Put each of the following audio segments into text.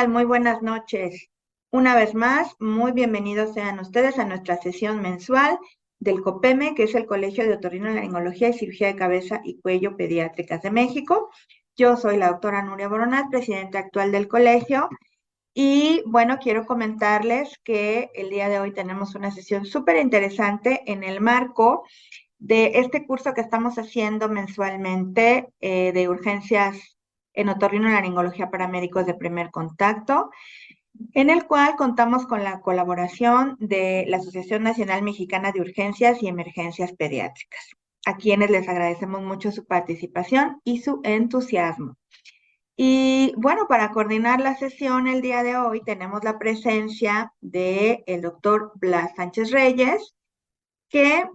tal? Muy buenas noches. Una vez más, muy bienvenidos sean ustedes a nuestra sesión mensual del COPEME, que es el Colegio de Otorrinolaringología y Cirugía de Cabeza y Cuello Pediátricas de México. Yo soy la doctora Nuria Boronat, presidenta actual del colegio, y bueno, quiero comentarles que el día de hoy tenemos una sesión súper interesante en el marco de este curso que estamos haciendo mensualmente de urgencias en otorrinolaringología para médicos de primer contacto, en el cual contamos con la colaboración de la Asociación Nacional Mexicana de Urgencias y Emergencias Pediátricas, a quienes les agradecemos mucho su participación y su entusiasmo. Y bueno, para coordinar la sesión el día de hoy tenemos la presencia del doctor Blas Sánchez Reyes, que,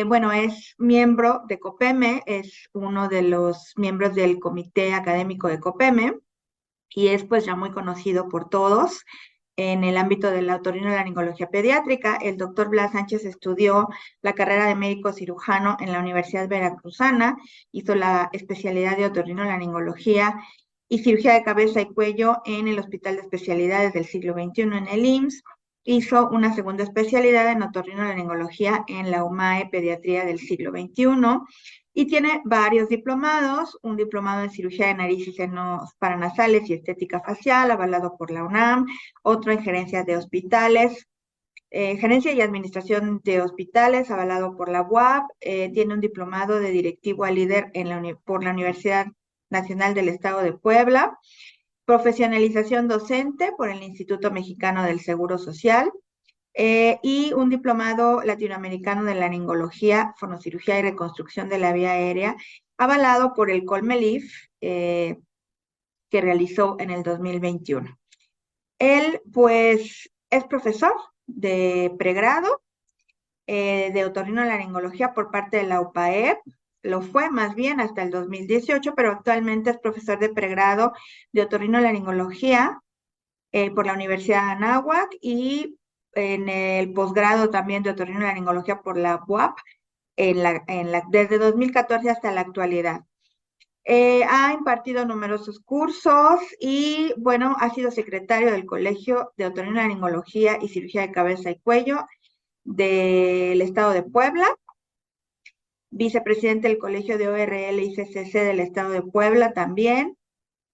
bueno, es miembro de COPEME, es uno de los miembros del comité académico de COPEME y es pues ya muy conocido por todos en el ámbito de la otorrinolaringología pediátrica. El doctor Blas Sánchez estudió la carrera de médico cirujano en la Universidad Veracruzana, hizo la especialidad de otorrinolaringología y cirugía de cabeza y cuello en el Hospital de Especialidades del Siglo XXI en el IMSS. Hizo una segunda especialidad en otorrinolaringología en la UMAE Pediatría del Siglo XXI y tiene varios diplomados, un diplomado en cirugía de nariz y senos paranasales y estética facial, avalado por la UNAM, otro en gerencia de hospitales, gerencia y administración de hospitales, avalado por la UAP, tiene un diplomado de directivo a líder por la Universidad Nacional del Estado de Puebla, profesionalización docente por el Instituto Mexicano del Seguro Social, y un diplomado latinoamericano de laringología, fonocirugía y reconstrucción de la vía aérea, avalado por el Colmelif, que realizó en el 2021. Él, pues, es profesor de pregrado de otorrinolaringología por parte de la UPAEP, lo fue más bien hasta el 2018, pero actualmente es profesor de pregrado de otorrinolaringología por la Universidad de Anáhuac y en el posgrado también de otorrinolaringología por la UAP desde 2014 hasta la actualidad. Ha impartido numerosos cursos y, bueno, ha sido secretario del Colegio de Otorrinolaringología y Cirugía de Cabeza y Cuello del Estado de Puebla, vicepresidente del Colegio de ORL y CCC del Estado de Puebla también,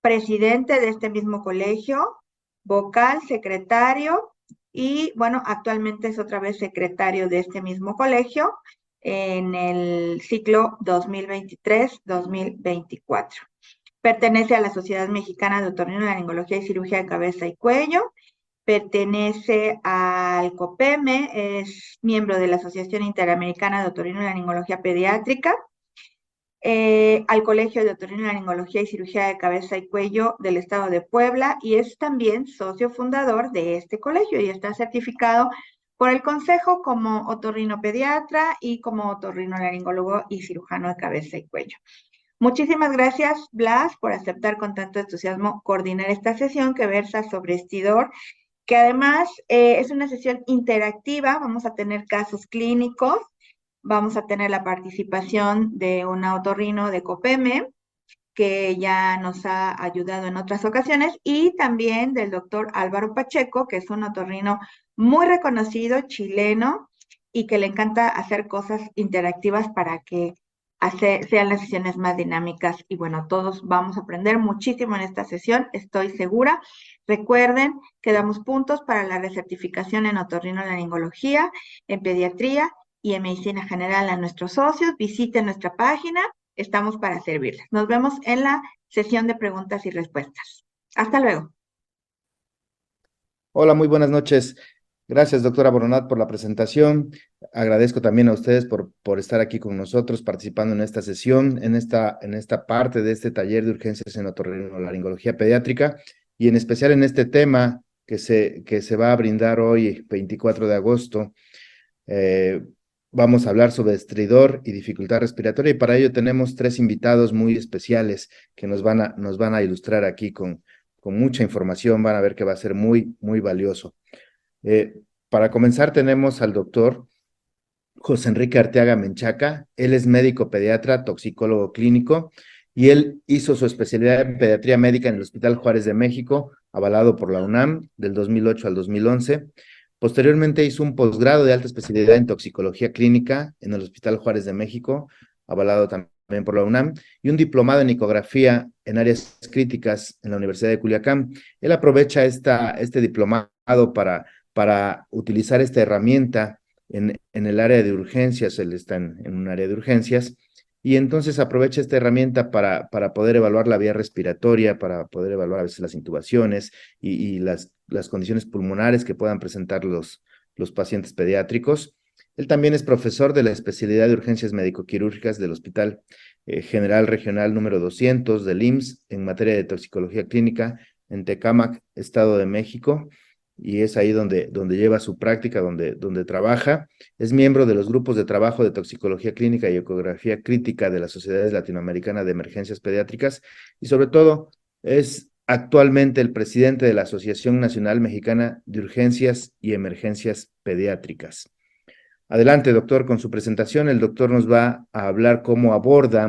presidente de este mismo colegio, vocal, secretario y, bueno, actualmente es otra vez secretario de este mismo colegio en el ciclo 2023-2024. Pertenece a la Sociedad Mexicana de Otorrinolaringología y Cirugía de Cabeza y Cuello, pertenece al COPEME, es miembro de la Asociación Interamericana de Otorrinolaringología Pediátrica, al Colegio de Otorrinolaringología y Cirugía de Cabeza y Cuello del Estado de Puebla y es también socio fundador de este colegio y está certificado por el Consejo como otorrinopediatra y como otorrinolaringólogo y cirujano de cabeza y cuello. Muchísimas gracias, Blas, por aceptar con tanto entusiasmo coordinar esta sesión que versa sobre Stidor, que además es una sesión interactiva. Vamos a tener casos clínicos, vamos a tener la participación de un otorrino de COPEME, que ya nos ha ayudado en otras ocasiones, y también del doctor Álvaro Pacheco, que es un otorrino muy reconocido, chileno, y que le encanta hacer cosas interactivas para que sean las sesiones más dinámicas. Y bueno, todos vamos a aprender muchísimo en esta sesión, estoy segura. Recuerden que damos puntos para la recertificación en otorrinolaringología, en pediatría y en medicina general a nuestros socios. Visiten nuestra página, estamos para servirles. Nos vemos en la sesión de preguntas y respuestas. Hasta luego. Hola, muy buenas noches. Gracias, doctora Boronat, por la presentación. Agradezco también a ustedes por estar aquí con nosotros, participando en esta sesión, en esta parte de este taller de urgencias en otorrinolaringología pediátrica, y en especial en este tema que se va a brindar hoy, 24 de agosto. Vamos a hablar sobre estridor y dificultad respiratoria, y para ello tenemos tres invitados muy especiales que nos van a ilustrar aquí con mucha información. Van a ver que va a ser muy, muy valioso. Para comenzar tenemos al doctor José Enrique Arteaga Menchaca. Él es médico pediatra, toxicólogo clínico, y él hizo su especialidad en pediatría médica en el Hospital Juárez de México, avalado por la UNAM del 2008 al 2011. Posteriormente hizo un posgrado de alta especialidad en toxicología clínica en el Hospital Juárez de México, avalado también por la UNAM, y un diplomado en ecografía en áreas críticas en la Universidad de Culiacán. Él aprovecha este diplomado para utilizar esta herramienta en el área de urgencias. Él está en un área de urgencias, y entonces aprovecha esta herramienta para poder evaluar la vía respiratoria, para poder evaluar a veces las intubaciones y las condiciones pulmonares que puedan presentar los pacientes pediátricos. Él también es profesor de la especialidad de urgencias médico-quirúrgicas del Hospital General Regional número 200 del IMSS en materia de toxicología clínica en Tecámac, Estado de México, y es ahí donde lleva su práctica, donde trabaja. Es miembro de los grupos de trabajo de toxicología clínica y ecografía crítica de las Sociedades Latinoamericanas de Emergencias Pediátricas, y sobre todo es actualmente el presidente de la Asociación Nacional Mexicana de Urgencias y Emergencias Pediátricas. Adelante, doctor, con su presentación. El doctor nos va a hablar cómo aborda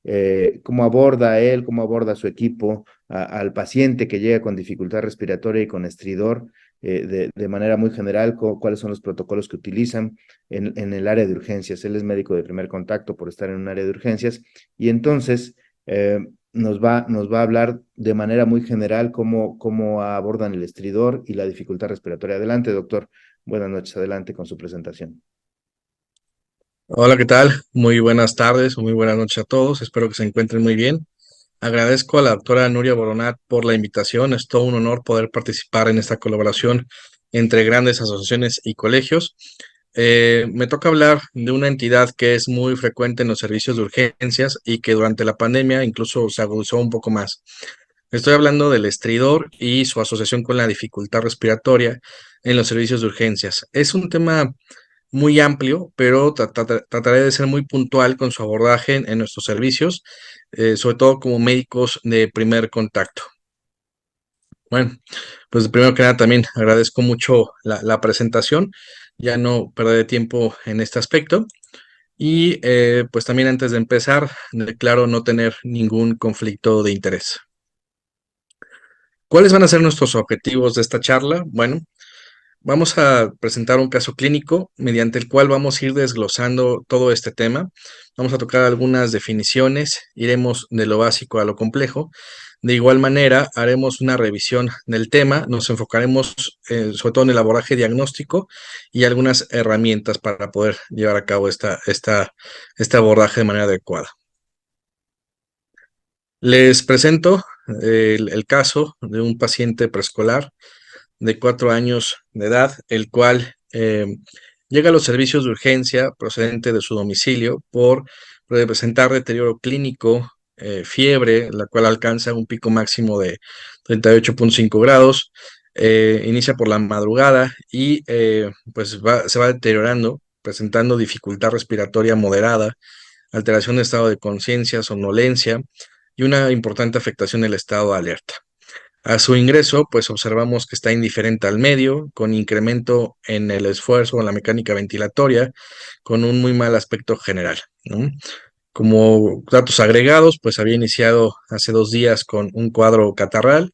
él, cómo aborda su equipo al paciente que llega con dificultad respiratoria y con estridor, de manera muy general, cuáles son los protocolos que utilizan en el área de urgencias. Él es médico de primer contacto por estar en un área de urgencias, y entonces nos va a hablar de manera muy general cómo abordan el estridor y la dificultad respiratoria. Adelante, doctor. Buenas noches, adelante con su presentación. Hola, ¿qué tal? Muy buenas tardes o muy buenas noches a todos. Espero que se encuentren muy bien. Agradezco a la doctora Nuria Boronat por la invitación. Es todo un honor poder participar en esta colaboración entre grandes asociaciones y colegios. Me toca hablar de una entidad que es muy frecuente en los servicios de urgencias y que durante la pandemia incluso se agudizó un poco más. Estoy hablando del estridor y su asociación con la dificultad respiratoria en los servicios de urgencias. Es un tema muy amplio, pero trataré de ser muy puntual con su abordaje en nuestros servicios, sobre todo como médicos de primer contacto. Bueno, pues primero que nada también agradezco mucho la presentación, ya no perderé tiempo en este aspecto. Y pues también antes de empezar, declaro no tener ningún conflicto de interés. ¿Cuáles van a ser nuestros objetivos de esta charla? Bueno, vamos a presentar un caso clínico mediante el cual vamos a ir desglosando todo este tema. Vamos a tocar algunas definiciones, iremos de lo básico a lo complejo. De igual manera, haremos una revisión del tema, nos enfocaremos sobre todo en el abordaje diagnóstico y algunas herramientas para poder llevar a cabo este abordaje de manera adecuada. Les presento el caso de un paciente preescolar de 4 años de edad, el cual llega a los servicios de urgencia procedente de su domicilio por presentar deterioro clínico, fiebre, la cual alcanza un pico máximo de 38.5 grados, inicia por la madrugada y pues se va deteriorando, presentando dificultad respiratoria moderada, alteración de estado de conciencia, somnolencia y una importante afectación del estado de alerta. A su ingreso, pues observamos que está indiferente al medio, con incremento en el esfuerzo, en la mecánica ventilatoria, con un muy mal aspecto general, ¿no? Como datos agregados, pues había iniciado hace 2 días con un cuadro catarral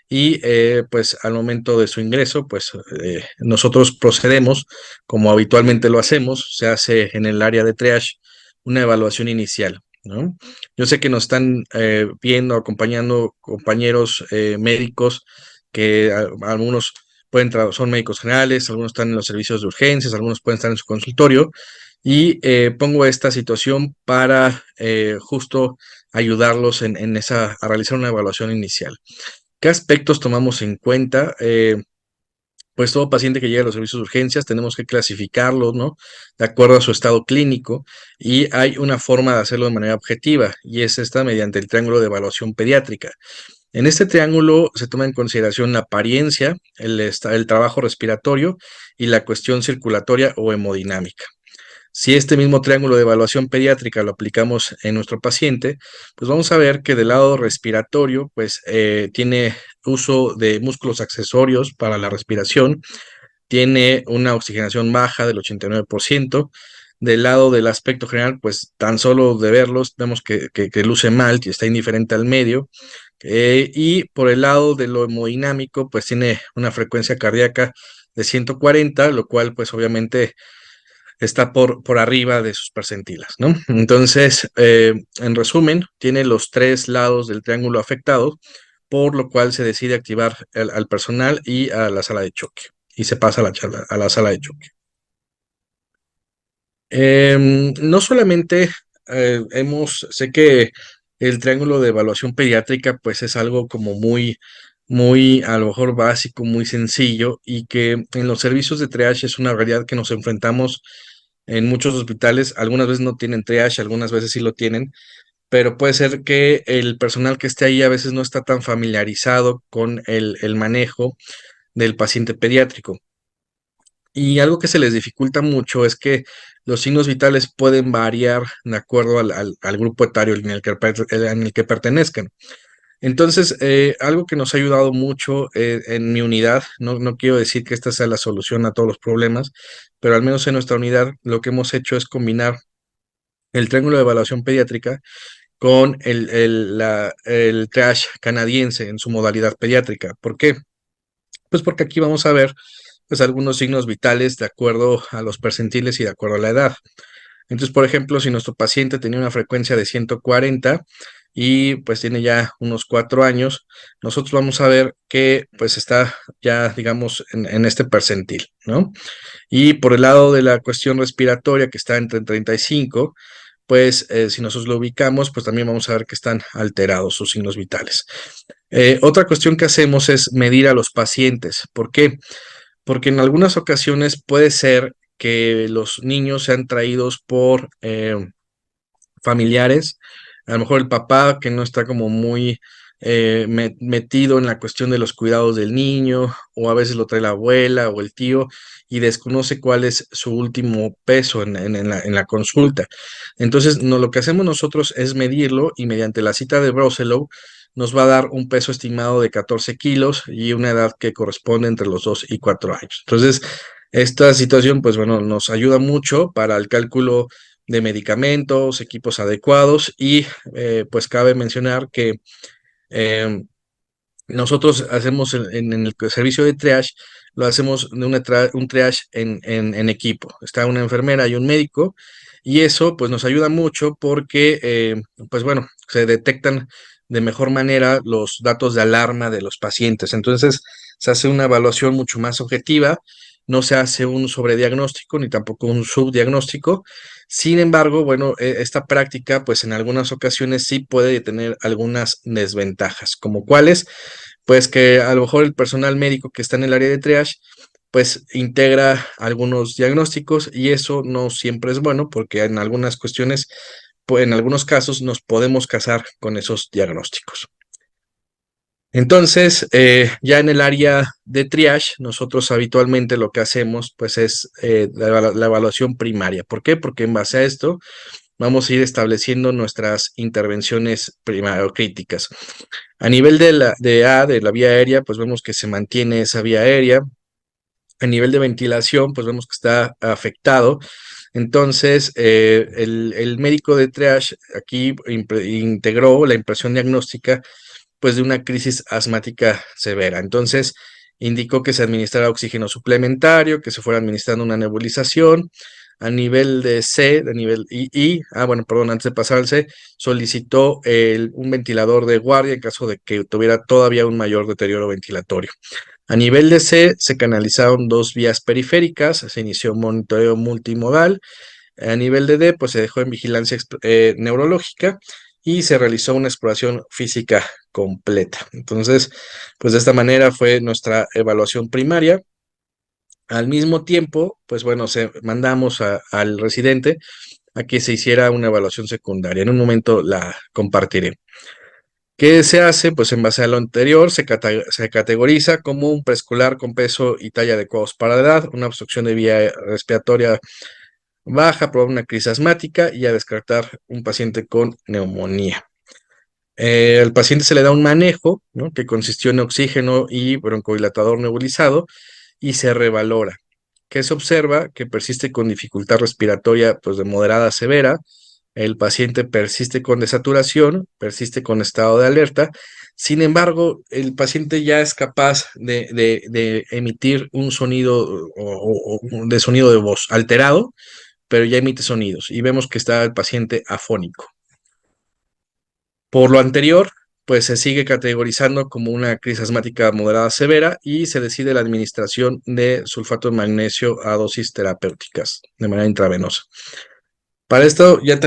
y pues al momento de su ingreso, pues nosotros procedemos, como habitualmente lo hacemos, se hace en el área de triage una evaluación inicial, ¿no? Yo sé que nos están viendo, acompañando compañeros médicos que algunos son médicos generales, algunos están en los servicios de urgencias, algunos pueden estar en su consultorio, y pongo esta situación para justo ayudarlos a realizar una evaluación inicial. ¿Qué aspectos tomamos en cuenta? Pues todo paciente que llega a los servicios de urgencias tenemos que clasificarlo, ¿no? De acuerdo a su estado clínico, y hay una forma de hacerlo de manera objetiva, y es esta mediante el triángulo de evaluación pediátrica. En este triángulo se toma en consideración la apariencia, el trabajo respiratorio y la cuestión circulatoria o hemodinámica. Si este mismo triángulo de evaluación pediátrica lo aplicamos en nuestro paciente, pues vamos a ver que del lado respiratorio, pues tiene uso de músculos accesorios para la respiración, tiene una oxigenación baja del 89%. Del lado del aspecto general, pues tan solo de verlos, vemos que luce mal, que está indiferente al medio, Y por el lado de lo hemodinámico, pues tiene una frecuencia cardíaca de 140, lo cual pues obviamente está por arriba de sus percentilas, ¿no? Entonces, en resumen, tiene los tres lados del triángulo afectados, por lo cual se decide activar al personal y a la sala de choque, y se pasa a la sala de choque. No solamente sé que el triángulo de evaluación pediátrica pues es algo como muy a lo mejor básico, muy sencillo, y que en los servicios de triage es una realidad que nos enfrentamos en muchos hospitales. Algunas veces no tienen triage, algunas veces sí lo tienen, pero puede ser que el personal que esté ahí a veces no está tan familiarizado con el manejo del paciente pediátrico. Y algo que se les dificulta mucho es que los signos vitales pueden variar de acuerdo al grupo etario en el que pertenezcan. Entonces, algo que nos ha ayudado mucho en mi unidad, no quiero decir que esta sea la solución a todos los problemas, pero al menos en nuestra unidad lo que hemos hecho es combinar el triángulo de evaluación pediátrica con el triage canadiense en su modalidad pediátrica. ¿Por qué? Pues porque aquí vamos a ver pues algunos signos vitales de acuerdo a los percentiles y de acuerdo a la edad. Entonces, por ejemplo, si nuestro paciente tenía una frecuencia de 140 y pues tiene ya unos 4 años, nosotros vamos a ver que pues está ya, digamos, en este percentil, ¿no? Y por el lado de la cuestión respiratoria, que está entre 35, pues si nosotros lo ubicamos, pues también vamos a ver que están alterados sus signos vitales. Otra cuestión que hacemos es medir a los pacientes. ¿Por qué? Porque en algunas ocasiones puede ser que los niños sean traídos por familiares, a lo mejor el papá que no está como muy metido en la cuestión de los cuidados del niño, o a veces lo trae la abuela o el tío y desconoce cuál es su último peso en la consulta. Entonces, lo que hacemos nosotros es medirlo, y mediante la cita de Broselow nos va a dar un peso estimado de 14 kilos y una edad que corresponde entre los 2 y 4 años. Entonces, esta situación, pues bueno, nos ayuda mucho para el cálculo de medicamentos, equipos adecuados, y pues cabe mencionar que eh, nosotros hacemos en el servicio de triage, lo hacemos de un triage en equipo. Está una enfermera y un médico, y eso pues nos ayuda mucho porque pues bueno, se detectan de mejor manera los datos de alarma de los pacientes. Entonces se hace una evaluación mucho más objetiva, no se hace un sobrediagnóstico ni tampoco un subdiagnóstico. Sin embargo, bueno, esta práctica pues en algunas ocasiones sí puede tener algunas desventajas, como cuáles, pues que a lo mejor el personal médico que está en el área de triage pues integra algunos diagnósticos, y eso no siempre es bueno porque en algunas cuestiones, pues en algunos casos nos podemos casar con esos diagnósticos. Entonces, ya en el área de triage, nosotros habitualmente lo que hacemos pues es la evaluación primaria. ¿Por qué? Porque en base a esto vamos a ir estableciendo nuestras intervenciones críticas. A nivel de la vía aérea, pues vemos que se mantiene esa vía aérea. A nivel de ventilación, pues vemos que está afectado. Entonces, el médico de triage aquí integró la impresión diagnóstica pues de una crisis asmática severa. Entonces, indicó que se administrara oxígeno suplementario, que se fuera administrando una nebulización. A nivel de C, de nivel I, bueno, perdón, antes de pasar al C, solicitó un ventilador de guardia en caso de que tuviera todavía un mayor deterioro ventilatorio. A nivel de C, se canalizaron 2 vías periféricas, se inició un monitoreo multimodal. A nivel de D, pues se dejó en vigilancia neurológica y se realizó una exploración física completa. Entonces, pues de esta manera fue nuestra evaluación primaria. Al mismo tiempo, pues bueno, mandamos al residente a que se hiciera una evaluación secundaria. En un momento la compartiré. ¿Qué se hace? Pues en base a lo anterior, se categoriza como un preescolar con peso y talla adecuados para la edad, una obstrucción de vía respiratoria baja, probar una crisis asmática, y a descartar un paciente con neumonía. Al paciente se le da un manejo, ¿no?, que consistió en oxígeno y broncodilatador nebulizado, y se revalora. ¿Qué se observa? Que persiste con dificultad respiratoria pues de moderada a severa. El paciente persiste con desaturación, persiste con estado de alerta. Sin embargo, el paciente ya es capaz de emitir un sonido de sonido de voz alterado, pero ya emite sonidos y vemos que está el paciente afónico. Por lo anterior, pues se sigue categorizando como una crisis asmática moderada severa y se decide la administración de sulfato de magnesio a dosis terapéuticas de manera intravenosa. Para esto ya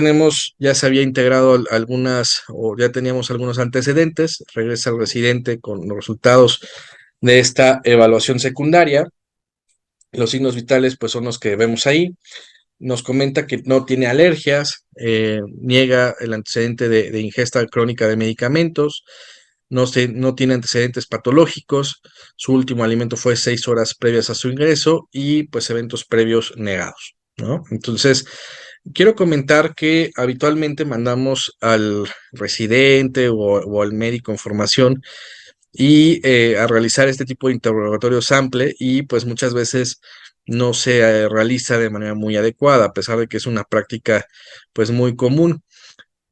se había integrado ya teníamos algunos antecedentes, regresa el residente con los resultados de esta evaluación secundaria. Los signos vitales pues son los que vemos ahí. Nos comenta que no tiene alergias, niega el antecedente de ingesta crónica de medicamentos, no tiene antecedentes patológicos, su último alimento fue 6 horas previas a su ingreso y pues eventos previos negados, ¿no? Entonces, quiero comentar que habitualmente mandamos al residente o al médico en formación y a realizar este tipo de interrogatorio sample y pues muchas veces no se realiza de manera muy adecuada, a pesar de que es una práctica pues muy común.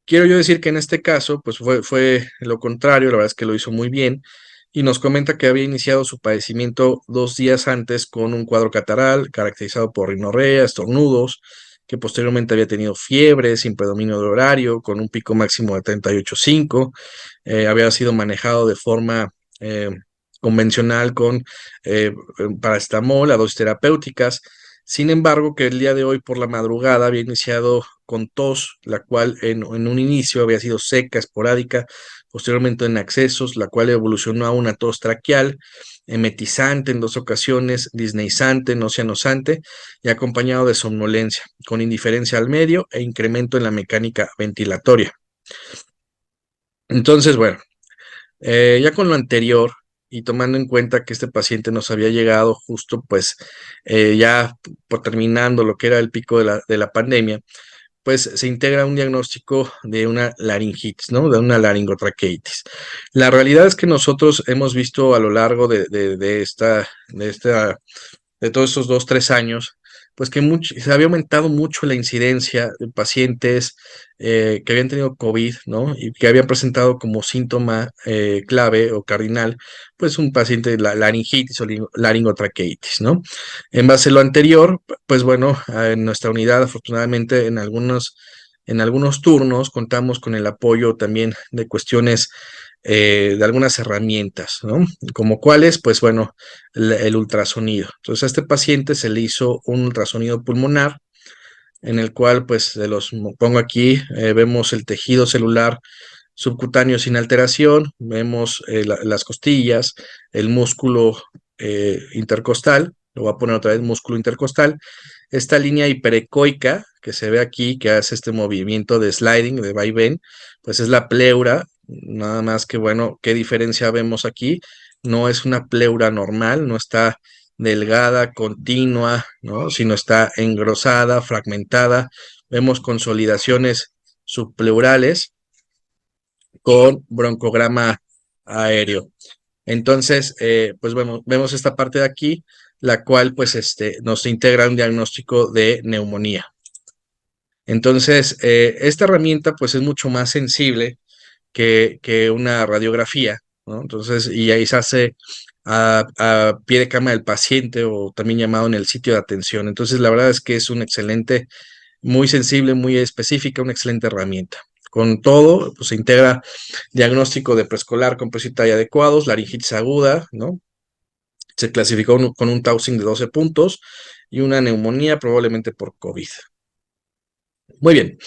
Quiero yo decir que en este caso pues fue lo contrario, la verdad es que lo hizo muy bien y nos comenta que había iniciado su padecimiento 2 días antes con un cuadro cataral caracterizado por rinorrea, estornudos, que posteriormente había tenido fiebre sin predominio de horario, con un pico máximo de 38,5, había sido manejado de forma eh, convencional con paracetamol a dosis terapéuticas. Sin embargo, que el día de hoy por la madrugada había iniciado con tos, la cual en un inicio había sido seca, esporádica, posteriormente en accesos, la cual evolucionó a una tos traqueal, emetizante en 2 ocasiones, disneizante, nauseanosante y acompañado de somnolencia, con indiferencia al medio e incremento en la mecánica ventilatoria. Entonces, bueno, ya con lo anterior y tomando en cuenta que este paciente nos había llegado justo pues ya por terminando lo que era el pico de la pandemia, pues se integra un diagnóstico de una laringitis, ¿no? De una laringotraqueitis. La realidad es que nosotros hemos visto a lo largo de todos estos 2, 3 años, pues que se había aumentado mucho la incidencia de pacientes que habían tenido COVID, ¿no? Y que habían presentado como síntoma clave o cardinal, pues un paciente de la laringitis o laringotraqueitis, ¿no? En base a lo anterior, pues bueno, en nuestra unidad, afortunadamente, en algunos turnos contamos con el apoyo también de cuestiones de algunas herramientas, ¿no? Como cuáles, pues bueno, el ultrasonido. Entonces a este paciente se le hizo un ultrasonido pulmonar en el cual pues pongo aquí, vemos el tejido celular subcutáneo sin alteración, vemos las costillas, el músculo intercostal, lo voy a poner otra vez, músculo intercostal, esta línea hiperecoica que se ve aquí, que hace este movimiento de sliding, de vaivén, pues es la pleura, nada más que bueno, ¿qué diferencia vemos aquí? No es una pleura normal, no está delgada, continua, ¿no? Sino está engrosada, fragmentada, vemos consolidaciones subpleurales con broncograma aéreo. Entonces, pues vemos esta parte de aquí, la cual pues nos integra un diagnóstico de neumonía. Entonces, esta herramienta pues es mucho más sensible que una radiografía, ¿no? Entonces, y ahí se hace a pie de cama del paciente o también llamado en el sitio de atención. Entonces, la verdad es que es un excelente, muy sensible, muy específica, una excelente herramienta. Con todo, pues se integra diagnóstico de preescolar con peso y talla adecuados, laringitis aguda, ¿no? Se clasificó con un Taussig de 12 puntos y una neumonía probablemente por COVID. Muy bien.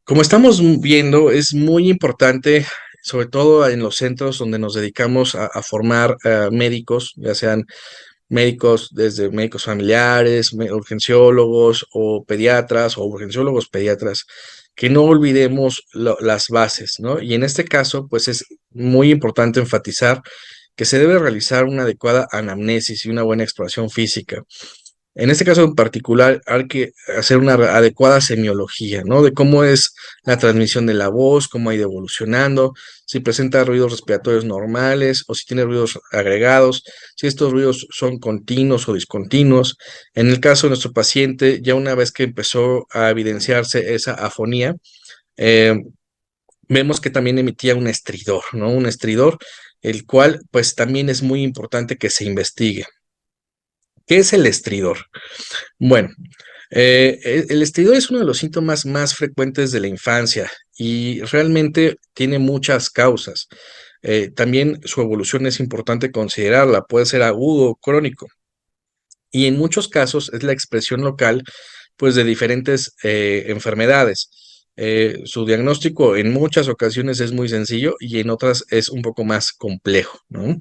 Como estamos viendo, es muy importante, sobre todo en los centros donde nos dedicamos a formar médicos, ya sean médicos desde médicos familiares, urgenciólogos o pediatras o urgenciólogos pediatras, que no olvidemos las bases, ¿no? Y en este caso, pues es muy importante enfatizar que se debe realizar una adecuada anamnesis y una buena exploración física. En este caso en particular, hay que hacer una adecuada semiología, ¿no? De cómo es la transmisión de la voz, cómo ha ido evolucionando, si presenta ruidos respiratorios normales o si tiene ruidos agregados, si estos ruidos son continuos o discontinuos. En el caso de nuestro paciente, ya una vez que empezó a evidenciarse esa afonía, vemos que también emitía un estridor, ¿no? Un estridor, el cual pues también es muy importante que se investigue. ¿Qué es el estridor? Bueno, el estridor es uno de los síntomas más frecuentes de la infancia y realmente tiene muchas causas. También su evolución es importante considerarla, puede ser agudo o crónico. Y en muchos casos es la expresión local, pues, de diferentes enfermedades. Su diagnóstico en muchas ocasiones es muy sencillo y en otras es un poco más complejo, ¿no?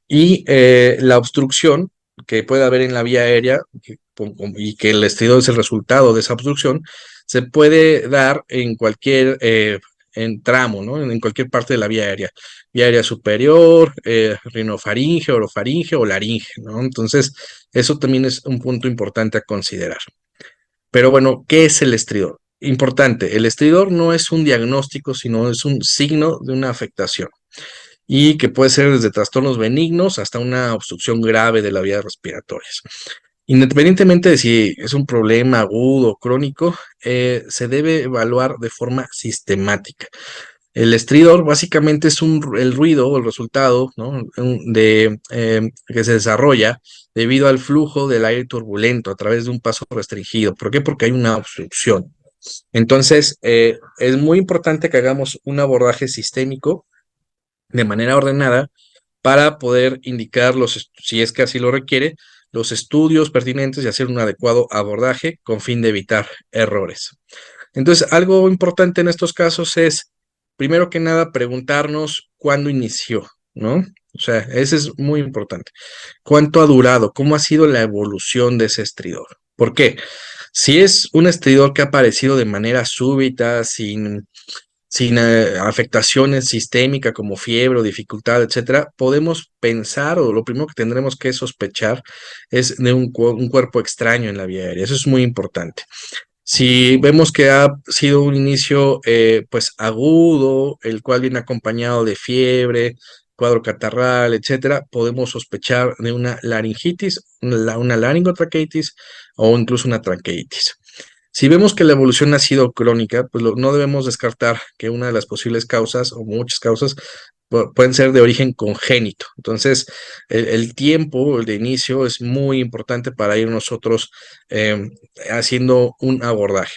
Y la obstrucción que puede haber en la vía aérea y que el estridor es el resultado de esa obstrucción, se puede dar en cualquier en tramo, ¿no? En cualquier parte de la vía aérea superior, rinofaringe, orofaringe o laringe, ¿no? Entonces, eso también es un punto importante a considerar. Pero bueno, ¿qué es el estridor? Importante, el estridor no es un diagnóstico, sino es un signo de una afectación y que puede ser desde trastornos benignos hasta una obstrucción grave de las vías respiratorias. Independientemente de si es un problema agudo o crónico, se debe evaluar de forma sistemática. El estridor básicamente es el ruido o el resultado, ¿no? Que se desarrolla debido al flujo del aire turbulento a través de un paso restringido. ¿Por qué? Porque hay una obstrucción. Entonces, es muy importante que hagamos un abordaje sistémico de manera ordenada para poder indicar si es que así lo requiere, los estudios pertinentes y hacer un adecuado abordaje con fin de evitar errores. Entonces, algo importante en estos casos es, primero que nada, preguntarnos cuándo inició, ¿no? O sea, ese es muy importante. ¿Cuánto ha durado? ¿Cómo ha sido la evolución de ese estridor? ¿Por qué? Si es un estridor que ha aparecido de manera súbita, sin afectaciones sistémicas como fiebre o dificultad, etcétera, podemos pensar o lo primero que tendremos que sospechar es de un cuerpo extraño en la vía aérea. Eso es muy importante. Si vemos que ha sido un inicio pues agudo, el cual viene acompañado de fiebre, cuadro catarral, etcétera, podemos sospechar de una laringitis, una laringotraqueitis o incluso una traqueitis. Si vemos que la evolución ha sido crónica, pues no debemos descartar que una de las posibles causas o muchas causas pueden ser de origen congénito. Entonces, el tiempo de inicio es muy importante para ir nosotros haciendo un abordaje.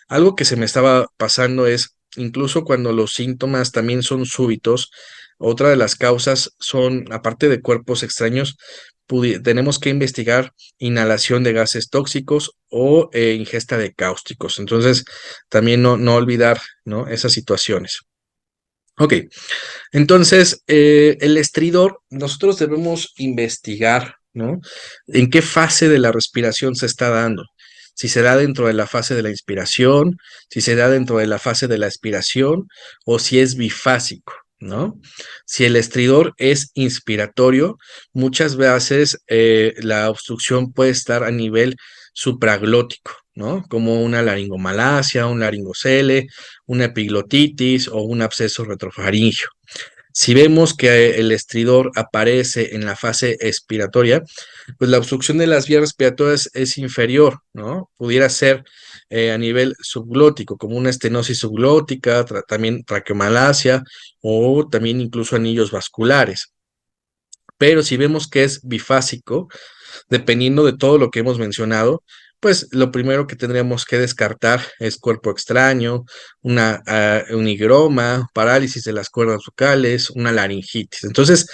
Algo que se me estaba pasando es, incluso cuando los síntomas también son súbitos, otra de las causas son, aparte de cuerpos extraños, tenemos que investigar inhalación de gases tóxicos o ingesta de cáusticos. Entonces, también no olvidar, ¿no? Esas situaciones. Ok, entonces, el estridor, nosotros debemos investigar, ¿no? En qué fase de la respiración se está dando. Si se da dentro de la fase de la inspiración, si se da dentro de la fase de la expiración o si es bifásico, ¿no? Si el estridor es inspiratorio, muchas veces la obstrucción puede estar a nivel supraglótico, ¿no? Como una laringomalacia, un laringocele, una epiglotitis o un absceso retrofaringio. Si vemos que el estridor aparece en la fase expiratoria, pues la obstrucción de las vías respiratorias es inferior, ¿no? Pudiera ser a nivel subglótico, como una estenosis subglótica, también traqueomalacia o también incluso anillos vasculares. Pero si vemos que es bifásico, dependiendo de todo lo que hemos mencionado, pues lo primero que tendríamos que descartar es cuerpo extraño, un higroma, parálisis de las cuerdas vocales, una laringitis. Entonces,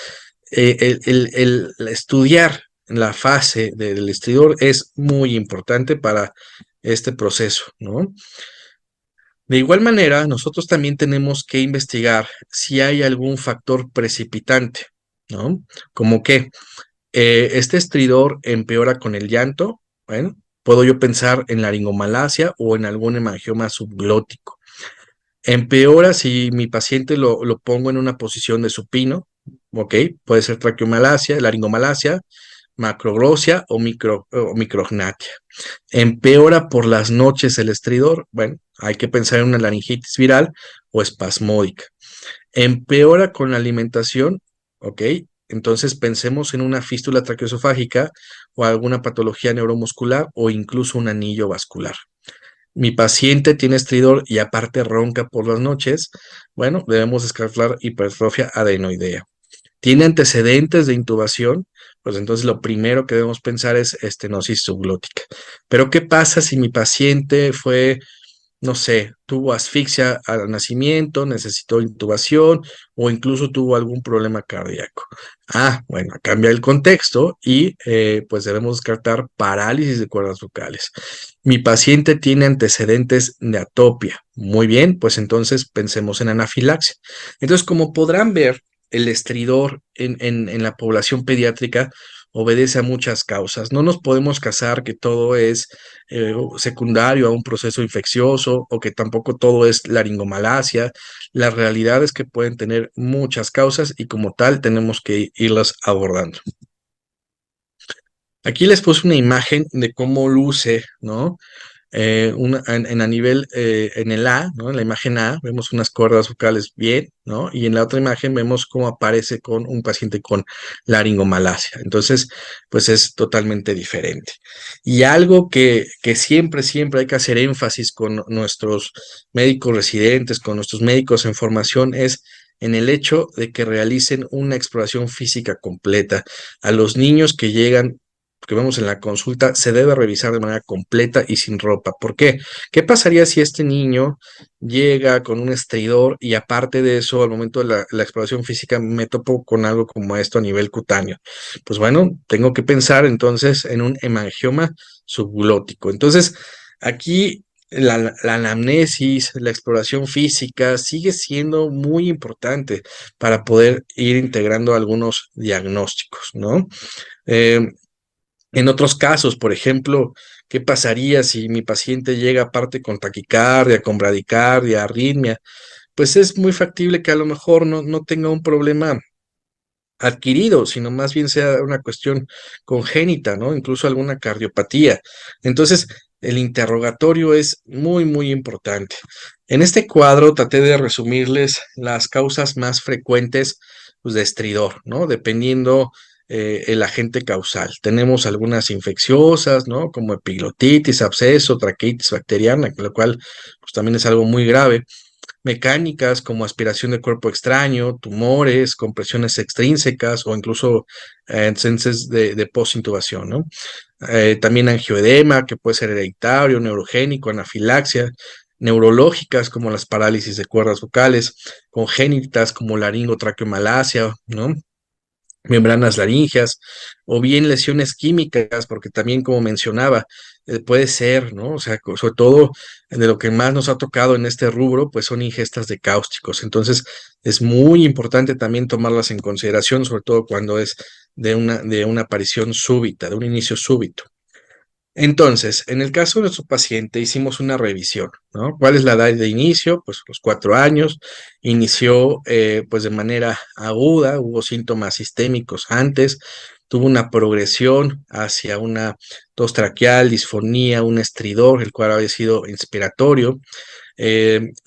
el estudiar la fase del estridor es muy importante para este proceso, ¿no? De igual manera, nosotros también tenemos que investigar si hay algún factor precipitante, ¿no? Como que este estridor empeora con el llanto. Bueno, puedo yo pensar en laringomalacia o en algún hemangioma subglótico. Empeora si mi paciente lo pongo en una posición de supino, ok, puede ser traqueomalacia, laringomalacia, macroglosia o micrognatia. Empeora por las noches el estridor, bueno, hay que pensar en una laringitis viral o espasmódica. Empeora con la alimentación, ok, entonces pensemos en una fístula traqueoesofágica o alguna patología neuromuscular o incluso un anillo vascular. mi paciente tiene estridor y aparte ronca por las noches, bueno, debemos descartar hipertrofia adenoidea. ¿Tiene antecedentes de intubación? Pues entonces lo primero que debemos pensar es estenosis subglótica. Pero ¿qué pasa si mi paciente fue, no sé, tuvo asfixia al nacimiento, necesitó intubación o incluso tuvo algún problema cardíaco? Bueno, cambia el contexto y pues debemos descartar parálisis de cuerdas vocales. Mi paciente tiene antecedentes de atopia. Muy bien, pues entonces pensemos en anafilaxia. Entonces, como podrán ver, el estridor en la población pediátrica obedece a muchas causas. No nos podemos casar que todo es secundario a un proceso infeccioso o que tampoco todo es laringomalacia. La realidad es que pueden tener muchas causas y como tal tenemos que irlas abordando. Aquí les puse una imagen de cómo luce, ¿no? A nivel, en el A, ¿no? En la imagen A vemos unas cuerdas vocales bien, ¿no? Y en la otra imagen vemos cómo aparece con un paciente con laringomalacia. Entonces, pues es totalmente diferente. Y algo que siempre, siempre hay que hacer énfasis con nuestros médicos residentes, con nuestros médicos en formación es en el hecho de que realicen una exploración física completa. A los niños que llegan que vemos en la consulta, se debe revisar de manera completa y sin ropa. ¿Por qué? ¿Qué pasaría si este niño llega con un estridor y aparte de eso, al momento de la exploración física, me topo con algo como esto a nivel cutáneo? Pues bueno, tengo que pensar entonces en un hemangioma subglótico. Entonces, aquí la anamnesis, la exploración física sigue siendo muy importante para poder ir integrando algunos diagnósticos, ¿no? Eh, en otros casos, por ejemplo, ¿qué pasaría si mi paciente llega aparte con taquicardia, con bradicardia, arritmia? Pues es muy factible que a lo mejor no tenga un problema adquirido, sino más bien sea una cuestión congénita, ¿no? Incluso alguna cardiopatía. Entonces, el interrogatorio es muy, muy importante. En este cuadro traté de resumirles las causas más frecuentes, pues, de estridor, ¿no? Dependiendo el agente causal. Tenemos algunas infecciosas, ¿no? Como epiglotitis, absceso, traqueitis bacteriana, lo cual pues, también es algo muy grave. Mecánicas como aspiración de cuerpo extraño, tumores, compresiones extrínsecas o incluso ensenses de postintubación, ¿no? También angioedema, que puede ser hereditario, neurogénico, anafilaxia, neurológicas como las parálisis de cuerdas vocales, congénitas como laringotraqueomalacia, ¿no? Membranas laringeas, o bien lesiones químicas, porque también, como mencionaba, puede ser, ¿no? O sea, sobre todo de lo que más nos ha tocado en este rubro, pues son ingestas de cáusticos. Entonces, es muy importante también tomarlas en consideración, sobre todo cuando es de una aparición súbita, de un inicio súbito. Entonces, en el caso de nuestro paciente, hicimos una revisión, ¿no? ¿Cuál es la edad de inicio? Pues los 4 años. Inició pues de manera aguda, hubo síntomas sistémicos antes, tuvo una progresión hacia una tos traqueal, disfonía, un estridor, el cual había sido inspiratorio.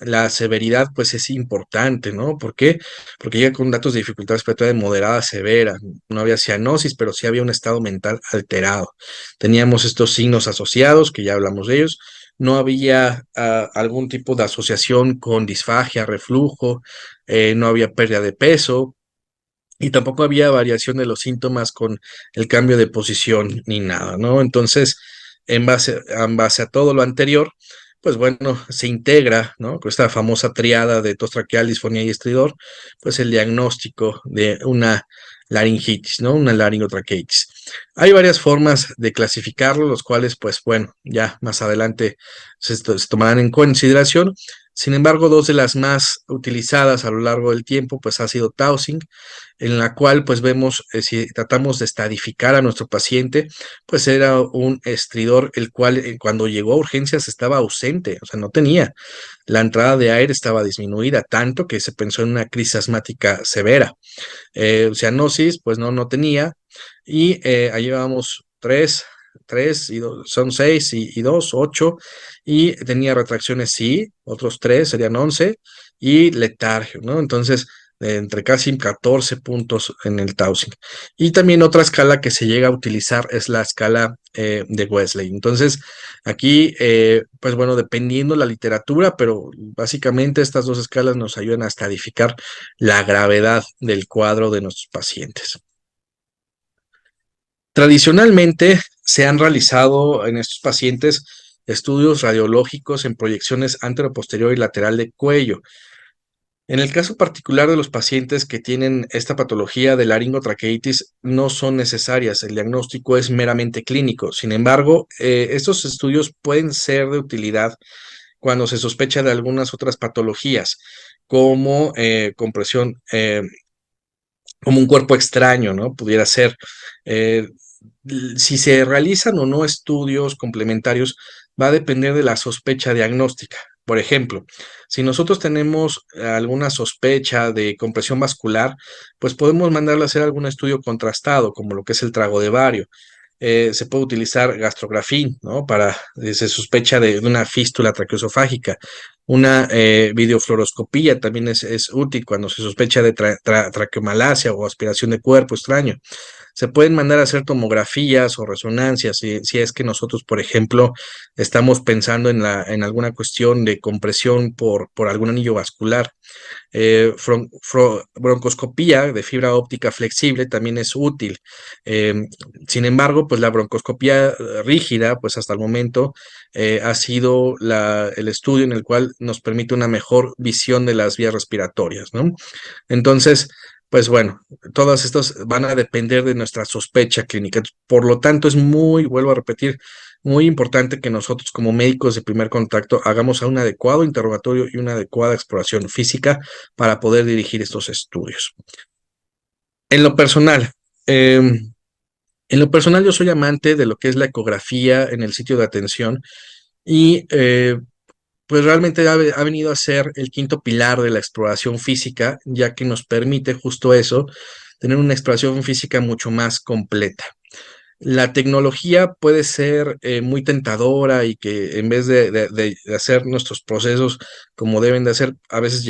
La severidad, pues es importante, ¿no? ¿Por qué? Porque llega con datos de dificultad respiratoria de moderada a severa. No había cianosis, pero sí había un estado mental alterado. Teníamos estos signos asociados, que ya hablamos de ellos. No había algún tipo de asociación con disfagia, reflujo, no había pérdida de peso, y tampoco había variación de los síntomas con el cambio de posición ni nada, ¿no? Entonces, en base a todo lo anterior, pues bueno, se integra, ¿no? Con esta famosa triada de tos traqueal, disfonía y estridor, pues el diagnóstico de una laringitis, ¿no? Una laringotraqueitis. Hay varias formas de clasificarlo, los cuales, pues bueno, ya más adelante se tomarán en consideración. Sin embargo, dos de las más utilizadas a lo largo del tiempo, pues ha sido Towsing, en la cual pues vemos, si tratamos de estadificar a nuestro paciente, pues era un estridor el cual cuando llegó a urgencias estaba ausente, o sea, no tenía. La entrada de aire estaba disminuida tanto que se pensó en una crisis asmática severa. Cianosis, pues no tenía, y ahí llevamos tres y son 6 y 2, 8, y tenía retracciones sí, otros 3 serían 11, y letargio, ¿no? Entonces, entre casi 14 puntos en el Towsing. Y también otra escala que se llega a utilizar es la escala de Wesley. Entonces, aquí, pues bueno, dependiendo la literatura, pero básicamente estas dos escalas nos ayudan a estadificar la gravedad del cuadro de nuestros pacientes. Tradicionalmente se han realizado en estos pacientes estudios radiológicos en proyecciones antero-posterior y lateral de cuello. En el caso particular de los pacientes que tienen esta patología de laringotraqueitis, no son necesarias. El diagnóstico es meramente clínico. Sin embargo, estos estudios pueden ser de utilidad cuando se sospecha de algunas otras patologías, como compresión, como un cuerpo extraño, ¿no? Pudiera ser. Eh, si se realizan o no estudios complementarios va a depender de la sospecha diagnóstica. Por ejemplo, si nosotros tenemos alguna sospecha de compresión vascular, pues podemos mandarle a hacer algún estudio contrastado, como lo que es el trago de bario. Se puede utilizar gastrografín, ¿no? Para, se sospecha de una fístula traqueosofágica. Una videofluoroscopía también es útil cuando se sospecha de traqueomalacia o aspiración de cuerpo extraño. Se pueden mandar a hacer tomografías o resonancias si es que nosotros, por ejemplo, estamos pensando en alguna cuestión de compresión por algún anillo vascular. Broncoscopía de fibra óptica flexible también es útil. Eh, Sin embargo, pues la broncoscopía rígida, pues hasta el momento ha sido el estudio en el cual nos permite una mejor visión de las vías respiratorias, ¿no? Entonces, pues bueno, todas estas van a depender de nuestra sospecha clínica. Por lo tanto, es muy, vuelvo a repetir, muy importante que nosotros como médicos de primer contacto hagamos un adecuado interrogatorio y una adecuada exploración física para poder dirigir estos estudios. En lo personal, yo soy amante de lo que es la ecografía en el sitio de atención y pues realmente ha venido a ser el quinto pilar de la exploración física, ya que nos permite justo eso, tener una exploración física mucho más completa. La tecnología puede ser muy tentadora y que en vez de hacer nuestros procesos como deben de hacer, a veces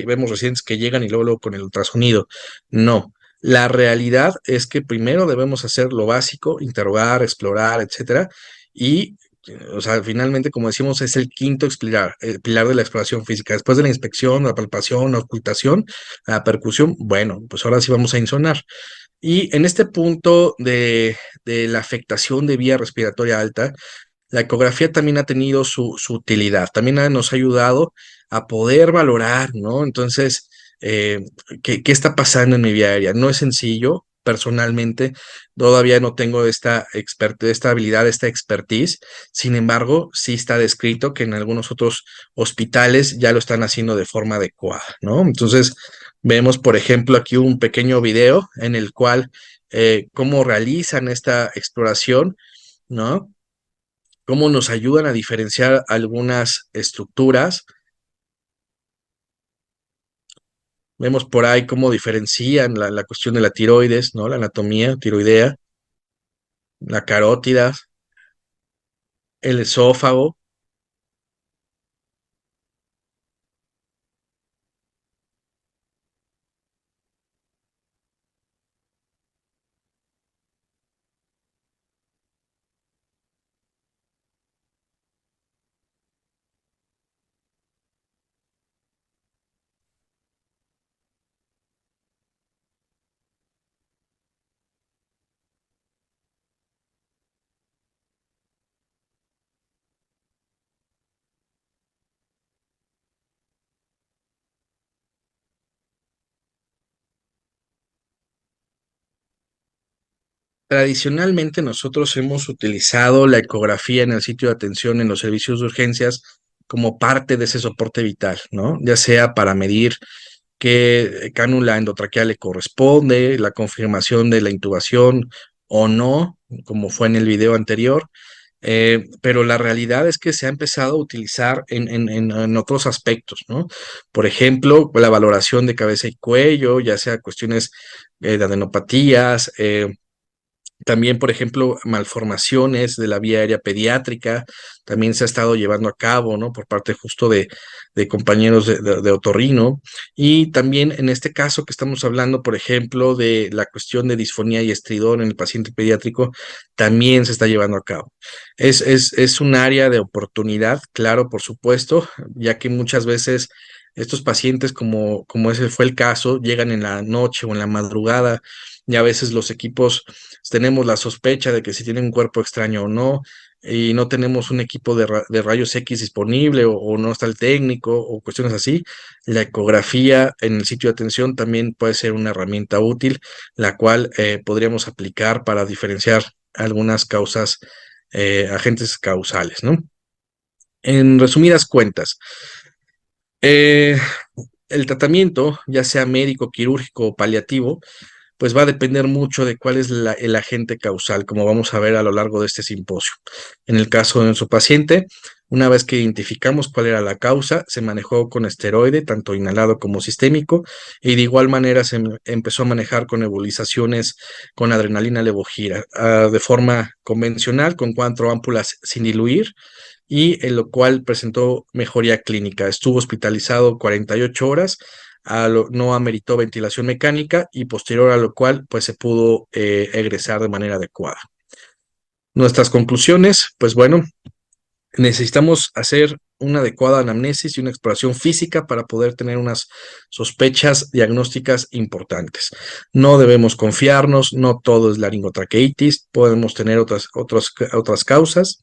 vemos residentes que llegan y luego con el ultrasonido. No, la realidad es que primero debemos hacer lo básico, interrogar, explorar, etcétera, y o sea, finalmente, como decimos, es el quinto pilar, el pilar de la exploración física. Después de la inspección, la palpación, la ocultación, la percusión, bueno, pues ahora sí vamos a insonar. Y en este punto de la afectación de vía respiratoria alta, la ecografía también ha tenido su utilidad, también nos ha ayudado a poder valorar, ¿no? Entonces, eh, ¿qué está pasando en mi vía aérea? No es sencillo, personalmente, todavía no tengo esta habilidad, esta expertise, sin embargo, sí está descrito que en algunos otros hospitales ya lo están haciendo de forma adecuada, ¿no? Entonces, vemos, por ejemplo, aquí un pequeño video en el cual cómo realizan esta exploración, ¿no? Cómo nos ayudan a diferenciar algunas estructuras. Vemos por ahí cómo diferencian la cuestión de la tiroides, ¿no? La anatomía tiroidea, la carótida, el esófago. Tradicionalmente nosotros hemos utilizado la ecografía en el sitio de atención en los servicios de urgencias como parte de ese soporte vital, ¿no? Ya sea para medir qué cánula endotraqueal le corresponde, la confirmación de la intubación o no, como fue en el video anterior, pero la realidad es que se ha empezado a utilizar en otros aspectos, ¿no? Por ejemplo, la valoración de cabeza y cuello, ya sea cuestiones de adenopatías, También, por ejemplo, malformaciones de la vía aérea pediátrica, también se ha estado llevando a cabo, ¿no? Por parte justo de compañeros de otorrino. Y también en este caso que estamos hablando, por ejemplo, de la cuestión de disfonía y estridor en el paciente pediátrico, también se está llevando a cabo. Es un área de oportunidad, claro, por supuesto, ya que muchas veces estos pacientes, como ese fue el caso, llegan en la noche o en la madrugada y a veces los equipos tenemos la sospecha de que si tienen un cuerpo extraño o no, y no tenemos un equipo de rayos X disponible o no está el técnico o cuestiones así, la ecografía en el sitio de atención también puede ser una herramienta útil, la cual podríamos aplicar para diferenciar algunas causas, agentes causales, ¿no? En resumidas cuentas, eh, el tratamiento, ya sea médico, quirúrgico o paliativo, pues va a depender mucho de cuál es el agente causal, como vamos a ver a lo largo de este simposio. En el caso de su paciente, una vez que identificamos cuál era la causa, se manejó con esteroide, tanto inhalado como sistémico, y de igual manera se empezó a manejar con nebulizaciones con adrenalina levogira, de forma convencional, con 4 ámpulas sin diluir, y en lo cual presentó mejoría clínica. Estuvo hospitalizado 48 horas, no ameritó ventilación mecánica y posterior a lo cual pues se pudo egresar de manera adecuada. Nuestras conclusiones, pues bueno, necesitamos hacer una adecuada anamnesis y una exploración física para poder tener unas sospechas diagnósticas importantes. No debemos confiarnos, no todo es laringotraqueitis, podemos tener otras causas.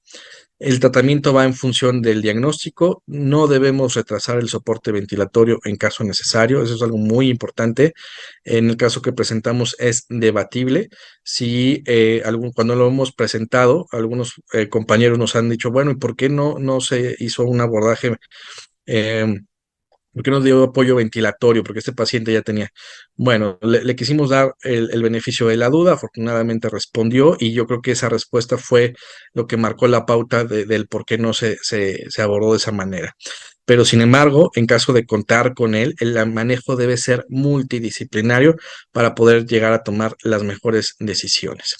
El tratamiento va en función del diagnóstico, no debemos retrasar el soporte ventilatorio en caso necesario, eso es algo muy importante. En el caso que presentamos es debatible. Si cuando lo hemos presentado, algunos compañeros nos han dicho, bueno, ¿y por qué no se hizo un abordaje? Eh, ¿Por qué no dio apoyo ventilatorio? Porque este paciente ya tenía. Bueno, le quisimos dar el beneficio de la duda, afortunadamente respondió y yo creo que esa respuesta fue lo que marcó la pauta del por qué no se abordó de esa manera. Pero sin embargo, en caso de contar con él, el manejo debe ser multidisciplinario para poder llegar a tomar las mejores decisiones.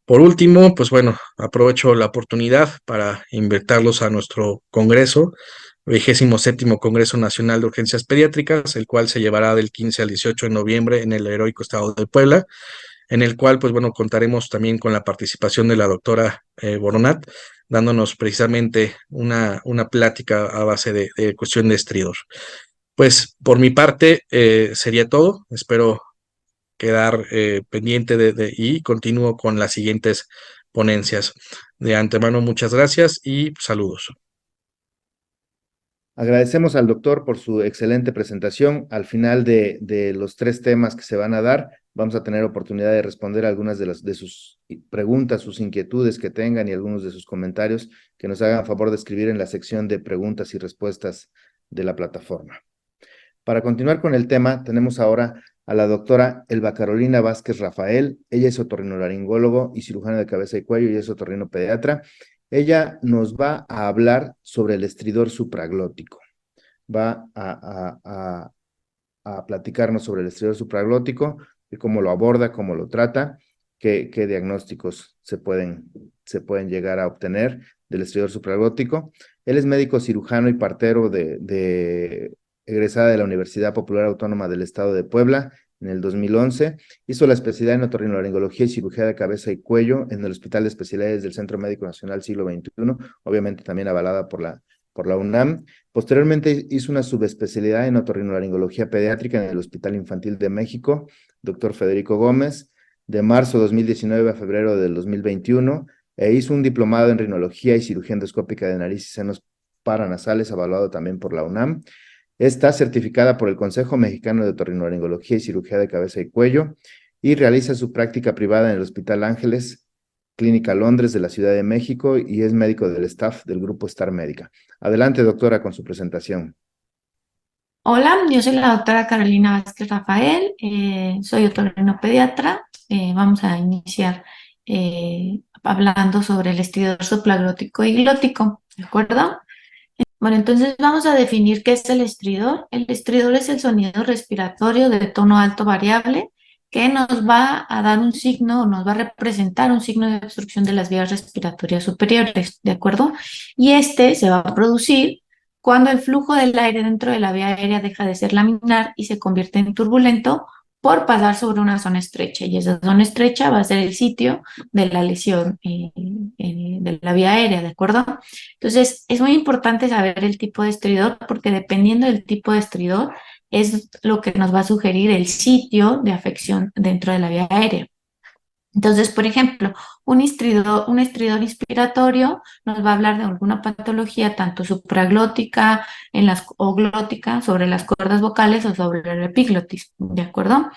Por último, pues bueno, aprovecho la oportunidad para invitarlos a nuestro congreso, 27º Congreso Nacional de Urgencias Pediátricas, el cual se llevará del 15 al 18 de noviembre en el heroico estado de Puebla, en el cual, pues bueno, contaremos también con la participación de la doctora Boronat, dándonos precisamente una plática a base de cuestión de estridor. Pues por mi parte sería todo. Espero quedar pendiente y continúo con las siguientes ponencias. De antemano, muchas gracias y saludos. Agradecemos al doctor por su excelente presentación. Al final de los 3 temas que se van a dar, vamos a tener oportunidad de responder algunas de sus preguntas, sus inquietudes que tengan y algunos de sus comentarios que nos hagan favor de escribir en la sección de preguntas y respuestas de la plataforma. Para continuar con el tema, tenemos ahora a la doctora Elba Carolina Vázquez Rafael. Ella es otorrinolaringólogo y cirujana de cabeza y cuello y es otorrinopediatra. Ella nos va a hablar sobre el estridor supraglótico. Va a platicarnos sobre el estridor supraglótico y cómo lo aborda, cómo lo trata, qué diagnósticos se pueden llegar a obtener del estridor supraglótico. Él es médico cirujano y partero egresada de la Universidad Popular Autónoma del Estado de Puebla en el 2011. Hizo la especialidad en otorrinolaringología y cirugía de cabeza y cuello en el Hospital de Especialidades del Centro Médico Nacional Siglo XXI, obviamente también avalada por la UNAM. Posteriormente hizo una subespecialidad en otorrinolaringología pediátrica en el Hospital Infantil de México, Dr. Federico Gómez, de marzo 2019 a febrero del 2021, e hizo un diplomado en rinología y cirugía endoscópica de nariz y senos paranasales, avalado también por la UNAM. Está certificada por el Consejo Mexicano de Otorrinolaringología y Cirugía de Cabeza y Cuello y realiza su práctica privada en el Hospital Ángeles, Clínica Londres de la Ciudad de México y es médico del staff del Grupo Star Médica. Adelante, doctora, con su presentación. Hola, yo soy la doctora Carolina Vázquez Rafael, soy otorrinopediatra. Vamos a iniciar hablando sobre el estridor supraglótico y glótico, ¿de acuerdo? Bueno, entonces vamos a definir qué es el estridor. El estridor es el sonido respiratorio de tono alto variable que nos va a dar un signo, nos va a representar un signo de obstrucción de las vías respiratorias superiores, ¿de acuerdo? Y este se va a producir cuando el flujo del aire dentro de la vía aérea deja de ser laminar y se convierte en turbulento por pasar sobre una zona estrecha. Y esa zona estrecha va a ser el sitio de la lesión de la vía aérea, ¿de acuerdo? Entonces, es muy importante saber el tipo de estridor porque dependiendo del tipo de estridor es lo que nos va a sugerir el sitio de afección dentro de la vía aérea. Entonces, por ejemplo, un estridor inspiratorio nos va a hablar de alguna patología tanto supraglótica o glótica sobre las cuerdas vocales o sobre el epiglotis, ¿de acuerdo?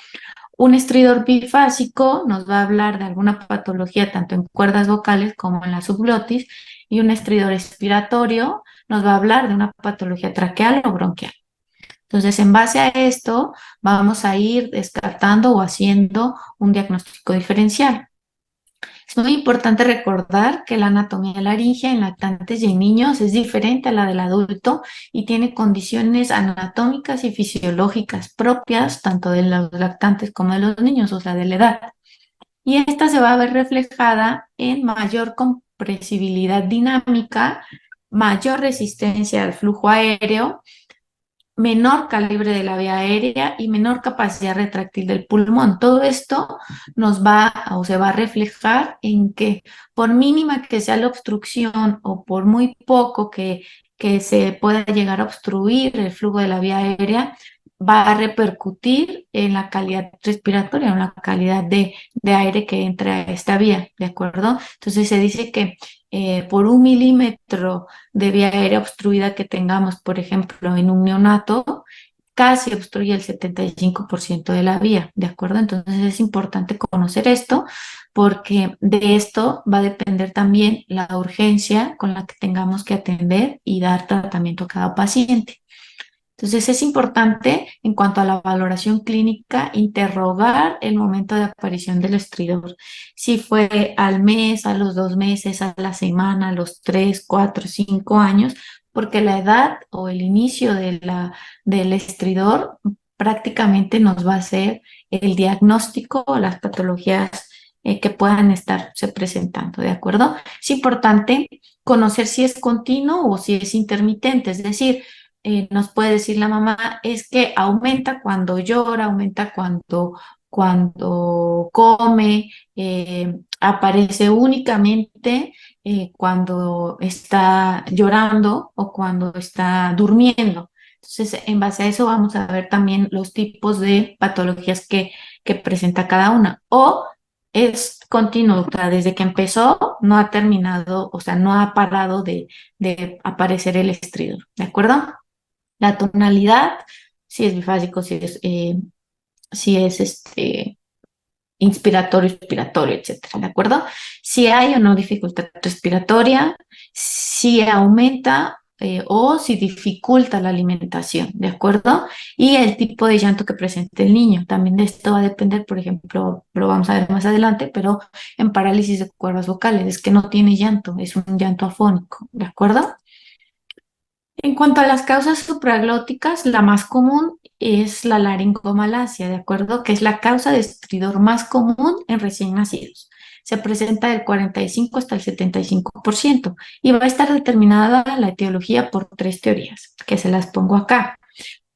Un estridor bifásico nos va a hablar de alguna patología tanto en cuerdas vocales como en la subglotis y un estridor expiratorio nos va a hablar de una patología traqueal o bronquial. Entonces, en base a esto, vamos a ir descartando o haciendo un diagnóstico diferencial. Es muy importante recordar que la anatomía laringea en lactantes y en niños es diferente a la del adulto y tiene condiciones anatómicas y fisiológicas propias tanto de los lactantes como de los niños, o sea, de la edad. Y esta se va a ver reflejada en mayor compresibilidad dinámica, mayor resistencia al flujo aéreo, menor calibre de la vía aérea y menor capacidad retráctil del pulmón. Todo esto nos va o se va a reflejar en que por mínima que sea la obstrucción o por muy poco que se pueda llegar a obstruir el flujo de la vía aérea, va a repercutir en la calidad respiratoria, en la calidad de aire que entra a esta vía, ¿de acuerdo? Entonces se dice que por 1 milímetro de vía aérea obstruida que tengamos, por ejemplo, en un neonato, casi obstruye el 75% de la vía, ¿de acuerdo? Entonces es importante conocer esto porque de esto va a depender también la urgencia con la que tengamos que atender y dar tratamiento a cada paciente. Entonces es importante en cuanto a la valoración clínica interrogar el momento de aparición del estridor. Si fue al mes, a los 2 meses, a la semana, a los 3, 4, 5 años, porque la edad o el inicio del estridor prácticamente nos va a hacer el diagnóstico o las patologías que puedan estarse presentando, ¿de acuerdo? Es importante conocer si es continuo o si es intermitente, es decir, nos puede decir la mamá, es que aumenta cuando llora, aumenta cuando come, aparece únicamente cuando está llorando o cuando está durmiendo. Entonces, en base a eso vamos a ver también los tipos de patologías que presenta cada una. O es continuo, o sea, desde que empezó no ha terminado, o sea, no ha parado de aparecer el estridor, ¿de acuerdo? La tonalidad, si es bifásico, si es inspiratorio, expiratorio, etcétera, ¿de acuerdo? Si hay o no dificultad respiratoria, si aumenta o si dificulta la alimentación, ¿de acuerdo? Y el tipo de llanto que presente el niño. También de esto va a depender, por ejemplo, lo vamos a ver más adelante, pero en parálisis de cuerdas vocales, es que no tiene llanto, es un llanto afónico, ¿de acuerdo? En cuanto a las causas supraglóticas, la más común es la laringomalacia, ¿de acuerdo? Que es la causa de estridor más común en recién nacidos. Se presenta del 45 hasta el 75% y va a estar determinada la etiología por 3 teorías, que se las pongo acá.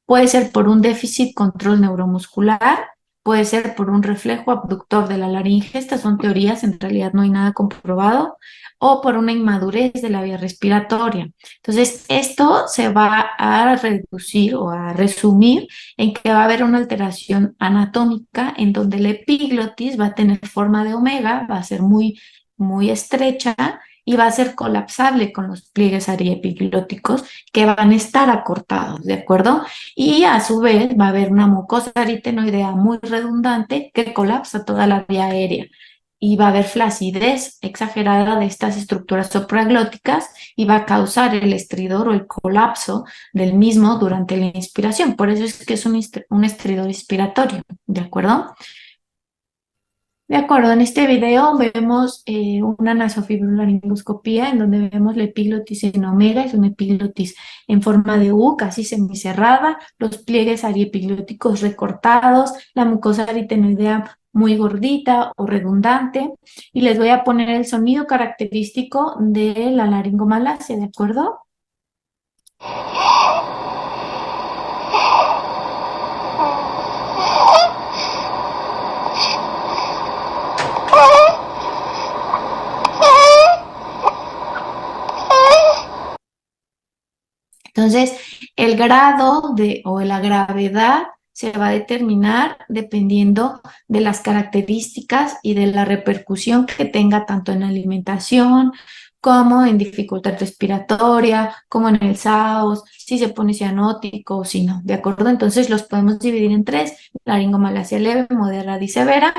Puede ser por un déficit control neuromuscular, puede ser por un reflejo abductor de la laringe, estas son teorías, en realidad no hay nada comprobado, o por una inmadurez de la vía respiratoria. Entonces, esto se va a reducir o a resumir en que va a haber una alteración anatómica en donde la epiglotis va a tener forma de omega, va a ser muy, muy estrecha y va a ser colapsable con los pliegues ariepiglóticos que van a estar acortados, ¿de acuerdo? Y a su vez va a haber una mucosa aritenoidea muy redundante que colapsa toda la vía aérea y va a haber flacidez exagerada de estas estructuras supraglóticas y va a causar el estridor o el colapso del mismo durante la inspiración. Por eso es que es un estridor inspiratorio, ¿de acuerdo? De acuerdo, en este video vemos una nasofibrolaringoscopía en donde vemos la epiglotis en omega, es una epiglotis en forma de U, casi semicerrada, los pliegues ariepiglóticos recortados, la mucosa aritenoidea muy gordita o redundante, y les voy a poner el sonido característico de la laringomalacia, ¿de acuerdo? Entonces, el grado o la gravedad se va a determinar dependiendo de las características y de la repercusión que tenga tanto en la alimentación como en dificultad respiratoria, como en el SAOS, si se pone cianótico o si no, ¿de acuerdo? Entonces los podemos dividir en tres: laringomalacia leve, moderada y severa.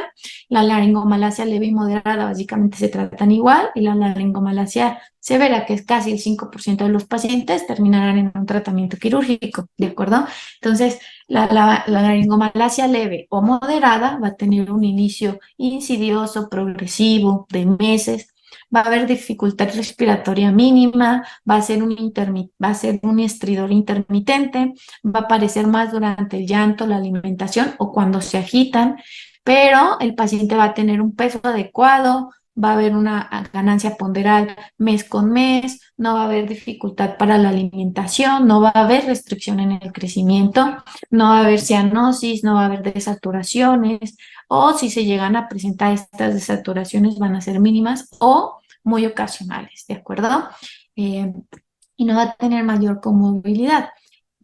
La laringomalacia leve y moderada básicamente se tratan igual, y la laringomalacia severa, que es casi el 5% de los pacientes, terminarán en un tratamiento quirúrgico, ¿de acuerdo? Entonces, la laringomalacia leve o moderada va a tener un inicio insidioso, progresivo, de meses. Va a haber dificultad respiratoria mínima, va a ser un estridor intermitente, va a aparecer más durante el llanto, la alimentación o cuando se agitan, pero el paciente va a tener un peso adecuado, va a haber una ganancia ponderal mes con mes, no va a haber dificultad para la alimentación, no va a haber restricción en el crecimiento, no va a haber cianosis, no va a haber desaturaciones, o si se llegan a presentar estas desaturaciones van a ser mínimas o muy ocasionales, ¿de acuerdo? Eh, y no va a tener mayor comorbilidad.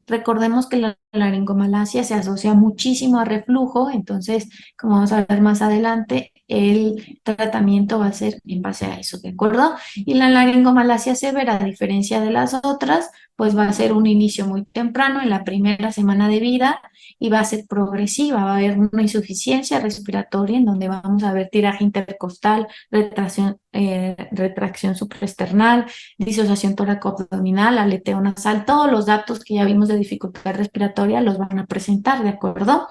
Recordemos que la laringomalacia se asocia muchísimo a reflujo, entonces, como vamos a ver más adelante, el tratamiento va a ser en base a eso, ¿de acuerdo? Y la laringomalacia severa, a diferencia de las otras, pues va a ser un inicio muy temprano, en la primera semana de vida, y va a ser progresiva, va a haber una insuficiencia respiratoria en donde vamos a ver tiraje intercostal, retracción supraesternal, disociación tóraco-abdominal, aleteo nasal, todos los datos que ya vimos de dificultad respiratoria los van a presentar, ¿de acuerdo?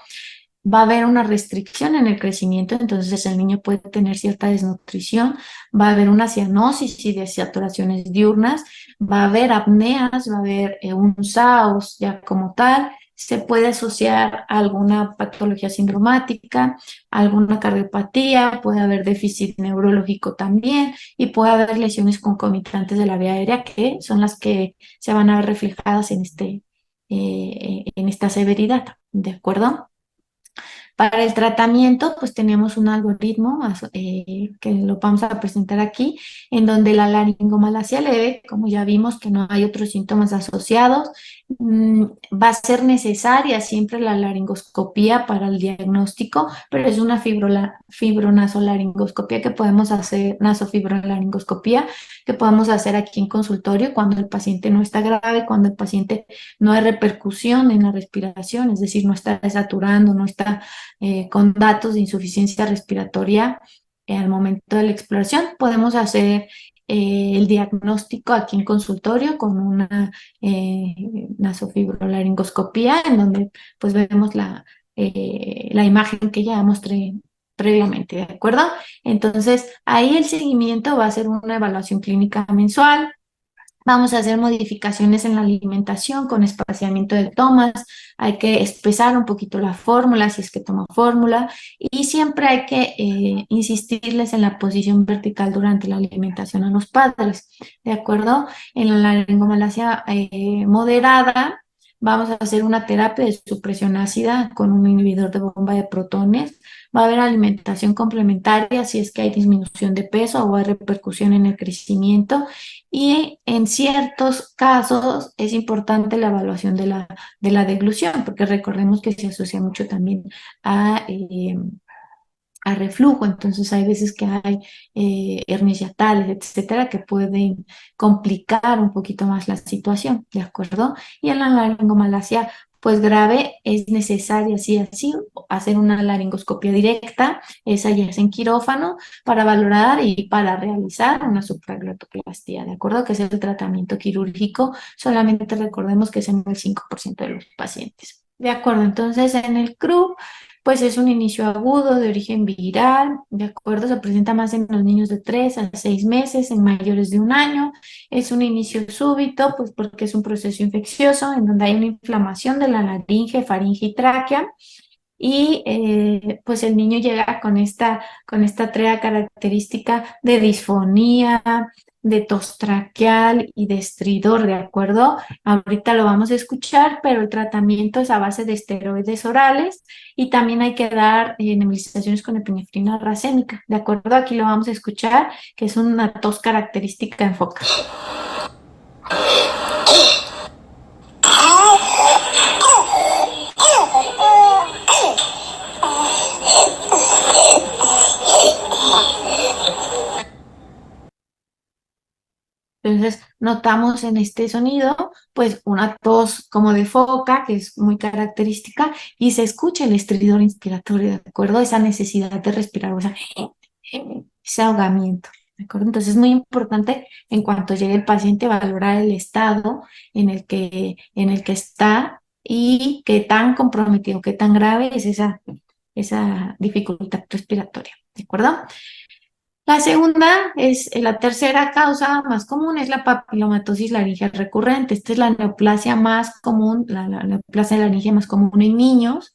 Va a haber una restricción en el crecimiento, entonces el niño puede tener cierta desnutrición, va a haber una cianosis y desaturaciones diurnas, va a haber apneas, va a haber un SAOS ya como tal, se puede asociar a alguna patología sindromática, alguna cardiopatía, puede haber déficit neurológico también, y puede haber lesiones concomitantes de la vía aérea, que son las que se van a ver reflejadas en esta severidad, ¿de acuerdo? Para el tratamiento, pues tenemos un algoritmo que lo vamos a presentar aquí, en donde la laringomalacia leve, como ya vimos que no hay otros síntomas asociados, va a ser necesaria siempre la laringoscopía para el diagnóstico, pero es una fibronasolaringoscopía que podemos hacer, nasofibrolaringoscopía, que podemos hacer aquí en consultorio cuando el paciente no está grave, cuando el paciente no hay repercusión en la respiración, es decir, no está desaturando, no está con datos de insuficiencia respiratoria al momento de la exploración. Podemos hacer el diagnóstico aquí en consultorio con una nasofibrolaringoscopía, en donde pues vemos la imagen que ya mostré previamente, ¿de acuerdo? Entonces, ahí el seguimiento va a ser una evaluación clínica mensual. Vamos a hacer modificaciones en la alimentación con espaciamiento de tomas, hay que espesar un poquito la fórmula si es que toma fórmula, y siempre hay que insistirles en la posición vertical durante la alimentación a los padres, ¿de acuerdo? En la laringomalacia moderada vamos a hacer una terapia de supresión ácida con un inhibidor de bomba de protones. Va a haber alimentación complementaria si es que hay disminución de peso o hay repercusión en el crecimiento, y en ciertos casos es importante la evaluación de la deglución, porque recordemos que se asocia mucho también a reflujo, entonces hay veces que hay hernias hiatales, etcétera, que pueden complicar un poquito más la situación, ¿de acuerdo? Y en la laringomalacia pues grave es necesaria así hacer una laringoscopia directa, esa ya es en quirófano, para valorar y para realizar una supraglotoplastía, ¿de acuerdo? Que es el tratamiento quirúrgico, solamente recordemos que es en el 5% de los pacientes. De acuerdo, entonces en el CRUB pues es un inicio agudo de origen viral, ¿de acuerdo? Se presenta más en los niños de 3 a 6 meses, en mayores de 1 año. Es un inicio súbito, pues porque es un proceso infeccioso en donde hay una inflamación de la laringe, faringe y tráquea. Y pues el niño llega con esta trea característica de disfonía, de tos traqueal y de estridor, ¿de acuerdo? Ahorita lo vamos a escuchar, pero el tratamiento es a base de esteroides orales y también hay que dar nebulizaciones con epinefrina racémica, ¿de acuerdo? Aquí lo vamos a escuchar, que es una tos característica en foca. Entonces notamos en este sonido pues una tos como de foca, que es muy característica, y se escucha el estridor inspiratorio, ¿de acuerdo? Esa necesidad de respirar, o sea, ese ahogamiento, ¿de acuerdo? Entonces es muy importante en cuanto llegue el paciente valorar el estado en el que está y qué tan comprometido, qué tan grave es esa dificultad respiratoria, ¿de acuerdo? La segunda es la tercera causa más común, es la papilomatosis laringea recurrente. Esta es la neoplasia más común, la neoplasia laringea más común en niños.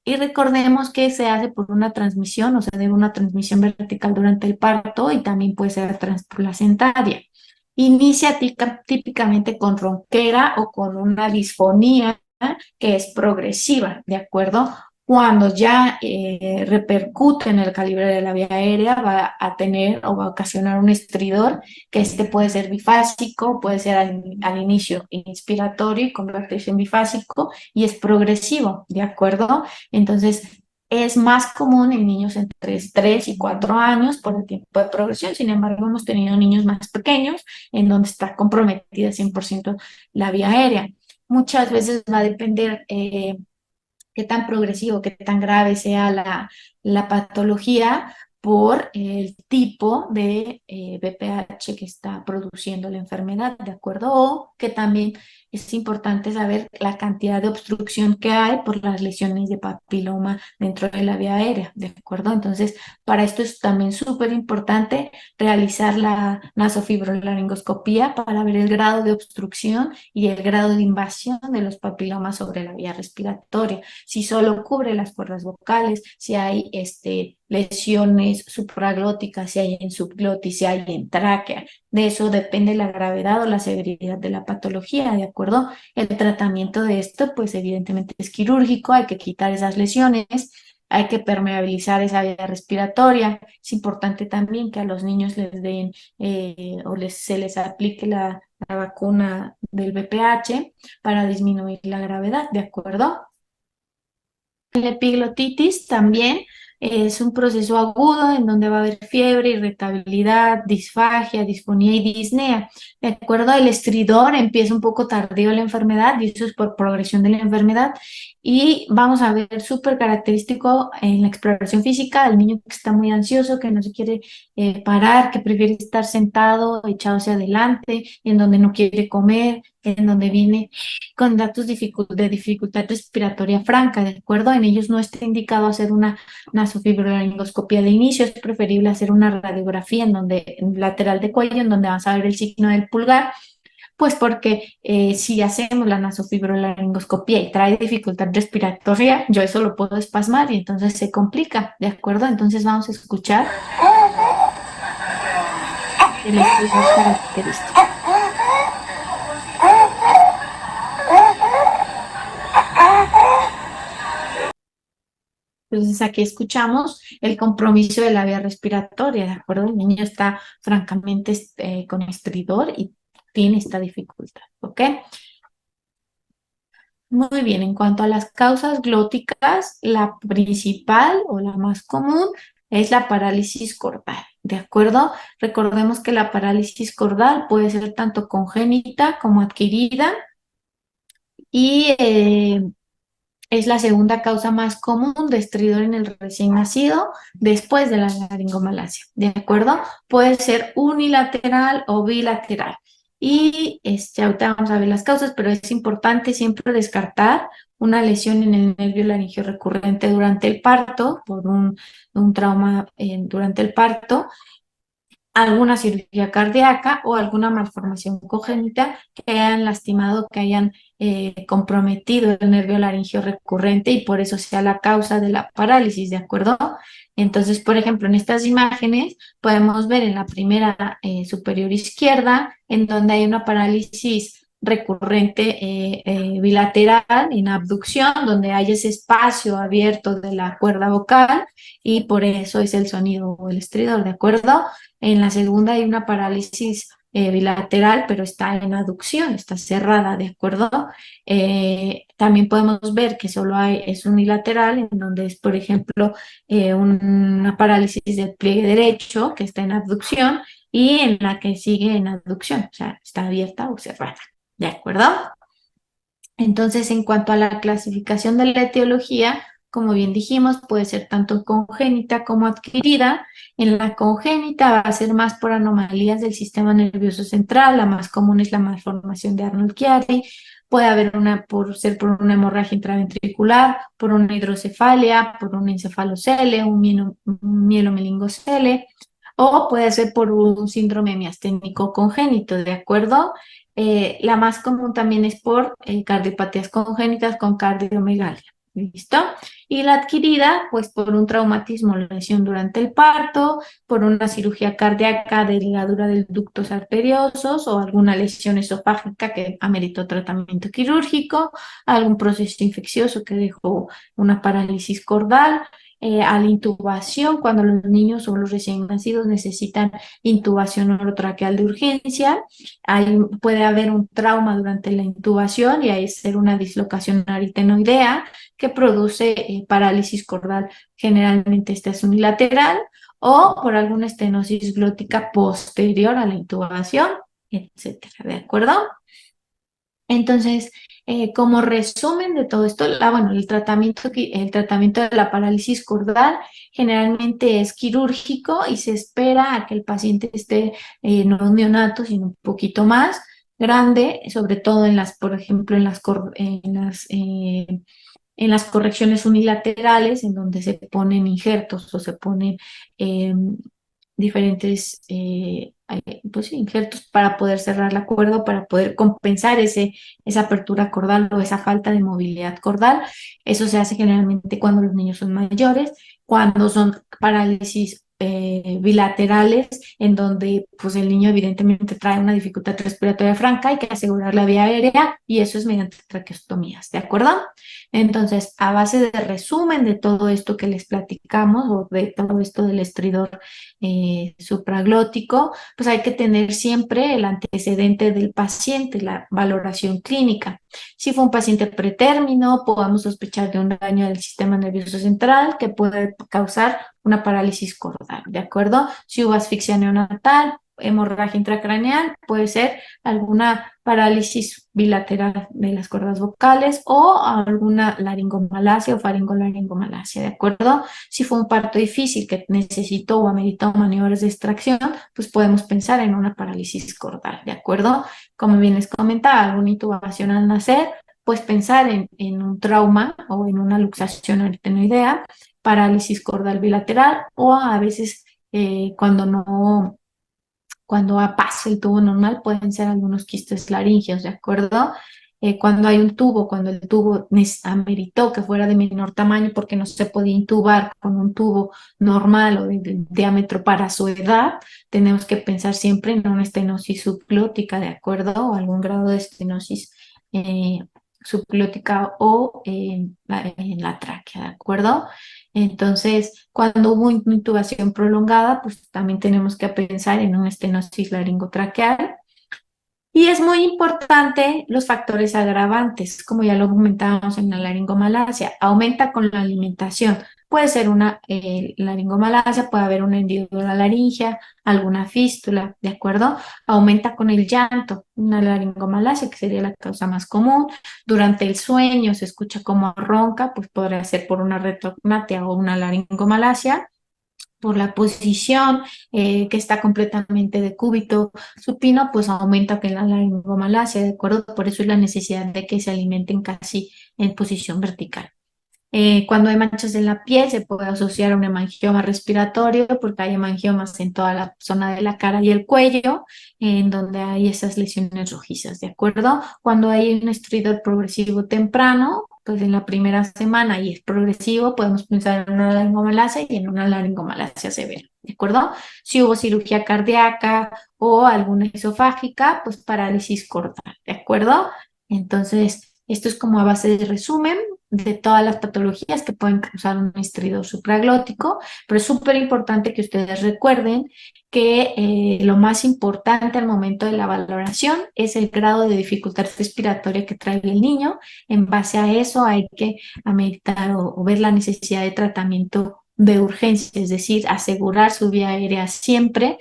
Y recordemos que se hace por una transmisión, o sea, de una transmisión vertical durante el parto y también puede ser transplacentaria. Inicia típicamente con ronquera o con una disfonía que es progresiva, ¿de acuerdo? Cuando ya repercute en el calibre de la vía aérea, va a tener o va a ocasionar un estridor, que este puede ser bifásico, puede ser al inicio inspiratorio y convertirse en bifásico, y es progresivo, ¿de acuerdo? Entonces, es más común en niños entre 3 y 4 años por el tiempo de progresión. Sin embargo, hemos tenido niños más pequeños en donde está comprometida 100% la vía aérea. Muchas veces va a depender qué tan progresivo, qué tan grave sea la patología por el tipo de BPH que está produciendo la enfermedad, ¿de acuerdo? O que también es importante saber la cantidad de obstrucción que hay por las lesiones de papiloma dentro de la vía aérea, ¿de acuerdo? Entonces, para esto es también súper importante realizar la nasofibrolaringoscopía para ver el grado de obstrucción y el grado de invasión de los papilomas sobre la vía respiratoria. Si solo cubre las cuerdas vocales, si hay lesiones supraglóticas, si hay en subglotis, si hay en tráquea. De eso depende la gravedad o la severidad de la patología, ¿de acuerdo? El tratamiento de esto, pues evidentemente es quirúrgico, hay que quitar esas lesiones, hay que permeabilizar esa vía respiratoria. Es importante también que a los niños les den se les aplique la vacuna del VPH para disminuir la gravedad, ¿de acuerdo? La epiglotitis también es un proceso agudo en donde va a haber fiebre, irritabilidad, disfagia, disfonía y disnea. De acuerdo al estridor, empieza un poco tardío la enfermedad y eso es por progresión de la enfermedad. Y vamos a ver súper característico en la exploración física del niño que está muy ansioso, que no se quiere parar, que prefiere estar sentado, echado hacia adelante, en donde no quiere comer, en donde viene con datos de dificultad respiratoria franca, ¿de acuerdo? En ellos no está indicado hacer una nasofibrolaringoscopía de inicio, es preferible hacer una radiografía en lateral de cuello, en donde vas a ver el signo del pulgar, pues porque si hacemos la nasofibrolaringoscopía y trae dificultad respiratoria, yo eso lo puedo espasmar y entonces se complica, ¿de acuerdo? Entonces vamos a escuchar el estudio característico. Entonces aquí escuchamos el compromiso de la vía respiratoria, ¿de acuerdo? El niño está francamente con estridor y tiene esta dificultad, ¿ok? Muy bien, en cuanto a las causas glóticas, la principal o la más común es la parálisis cordal, ¿de acuerdo? Recordemos que la parálisis cordal puede ser tanto congénita como adquirida y es la segunda causa más común de estridor en el recién nacido después de la laringomalacia, ¿de acuerdo? Puede ser unilateral o bilateral. Y ahorita vamos a ver las causas, pero es importante siempre descartar una lesión en el nervio laringio recurrente durante el parto, por un trauma durante el parto, alguna cirugía cardíaca o alguna malformación congénita que hayan lastimado, que hayan comprometido el nervio laringio recurrente y por eso sea la causa de la parálisis, ¿de acuerdo? Entonces, por ejemplo, en estas imágenes podemos ver en la primera superior izquierda, en donde hay una parálisis recurrente bilateral en abducción, donde hay ese espacio abierto de la cuerda vocal y por eso es el sonido o el estridor, ¿de acuerdo? En la segunda hay una parálisis bilateral, pero está en aducción, está cerrada, ¿de acuerdo? También podemos ver que solo es unilateral, en donde es, por ejemplo, una parálisis del pliegue derecho, que está en abducción, y en la que sigue en aducción, o sea, está abierta o cerrada, ¿de acuerdo? Entonces, en cuanto a la clasificación de la etiología, como bien dijimos, puede ser tanto congénita como adquirida. En la congénita va a ser más por anomalías del sistema nervioso central, la más común es la malformación de Arnold-Chiari, puede haber ser por una hemorragia intraventricular, por una hidrocefalia, por un encefalocele, un mielomeningocele, o puede ser por un síndrome miasténico congénito, ¿de acuerdo? La más común también es por cardiopatías congénitas con cardiomegalia. ¿Listo? Y la adquirida, pues por un traumatismo o lesión durante el parto, por una cirugía cardíaca de ligadura de ductos arteriosos o alguna lesión esofágica que ameritó tratamiento quirúrgico, algún proceso infeccioso que dejó una parálisis cordal, a la intubación, cuando los niños o los recién nacidos necesitan intubación orotraqueal de urgencia, puede haber un trauma durante la intubación y ahí ser una dislocación aritenoidea que produce parálisis cordal. Generalmente esta es unilateral o por alguna estenosis glótica posterior a la intubación, etcétera, ¿de acuerdo? Entonces, como resumen de todo esto, bueno, el tratamiento de la parálisis cordal generalmente es quirúrgico y se espera a que el paciente esté no un neonato, sino un poquito más grande, sobre todo por ejemplo, en las correcciones unilaterales, en donde se ponen injertos o se ponen eh, diferentes pues sí, injertos para poder cerrar la cuerda, para poder compensar esa apertura cordal o esa falta de movilidad cordal. Eso se hace generalmente cuando los niños son mayores, cuando son parálisis bilaterales, en donde pues el niño evidentemente trae una dificultad respiratoria franca, hay que asegurar la vía aérea y eso es mediante traqueostomías, ¿de acuerdo? Entonces, a base de resumen de todo esto que les platicamos o de todo esto del estridor supraglótico, pues hay que tener siempre el antecedente del paciente, la valoración clínica. Si fue un paciente pretérmino, podemos sospechar de un daño del sistema nervioso central que puede causar una parálisis cordal, ¿de acuerdo? Si hubo asfixia neonatal, hemorragia intracraneal, puede ser alguna parálisis bilateral de las cuerdas vocales o alguna laringomalacia o faringolaringomalacia, ¿de acuerdo? Si fue un parto difícil que necesitó o ameritó maniobras de extracción, pues podemos pensar en una parálisis cordal, ¿de acuerdo? Como bien les comentaba, alguna intubación al nacer, pues pensar en un trauma o en una luxación aritenoidea, parálisis cordal bilateral o a veces cuando pasa el tubo normal pueden ser algunos quistes laringeos, ¿de acuerdo? Cuando hay cuando el tubo ameritó que fuera de menor tamaño porque no se podía intubar con un tubo normal o de diámetro para su edad, tenemos que pensar siempre en una estenosis subglótica, ¿de acuerdo? O algún grado de estenosis subglótica o en la tráquea, ¿de acuerdo? Entonces, cuando hubo una intubación prolongada, pues también tenemos que pensar en una estenosis laringotraqueal. Y es muy importante los factores agravantes, como ya lo comentábamos en la laringomalacia, aumenta con la alimentación. Puede ser una laringomalacia, puede haber una hendidura laringea, alguna fístula, ¿de acuerdo? Aumenta con el llanto, una laringomalacia, que sería la causa más común. Durante el sueño se escucha como ronca, pues podría ser por una retrognatia o una laringomalacia. por la posición, que está completamente de cúbito supino, pues aumenta que la laringomalacia, ¿de acuerdo? Por eso es la necesidad de que se alimenten casi en posición vertical. Cuando hay manchas en la piel se puede asociar a un hemangioma respiratorio porque hay hemangiomas en toda la zona de la cara y el cuello, en donde hay esas lesiones rojizas, ¿de acuerdo? Cuando hay un estridor progresivo temprano, pues en la primera semana y es progresivo, podemos pensar en una laringomalacia y en una laringomalacia severa, ¿de acuerdo? Si hubo cirugía cardíaca o alguna esofágica, pues parálisis corta, ¿de acuerdo? Entonces, esto es como a base de resumen de todas las patologías que pueden causar un estridor supraglótico, pero es súper importante que ustedes recuerden que lo más importante al momento de la valoración es el grado de dificultad respiratoria que trae el niño. En base a eso hay que ameritar o ver la necesidad de tratamiento de urgencia, es decir, asegurar su vía aérea siempre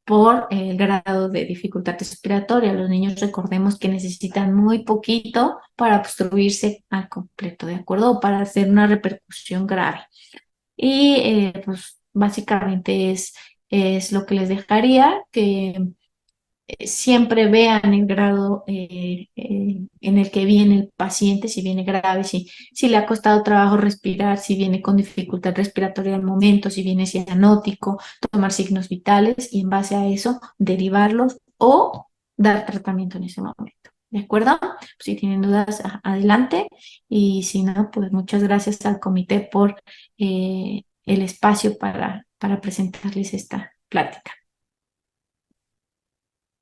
por el grado de dificultad respiratoria. Los niños recordemos que necesitan muy poquito para obstruirse al completo, ¿de acuerdo? O para hacer una repercusión grave. Y pues básicamente es lo que les dejaría, que siempre vean el grado en el que viene el paciente, si viene grave, si le ha costado trabajo respirar, si viene con dificultad respiratoria al momento, si viene cianótico, tomar signos vitales y en base a eso derivarlos o dar tratamiento en ese momento. ¿De acuerdo? Si tienen dudas, adelante. Y si no, pues muchas gracias al comité por el espacio para presentarles esta plática.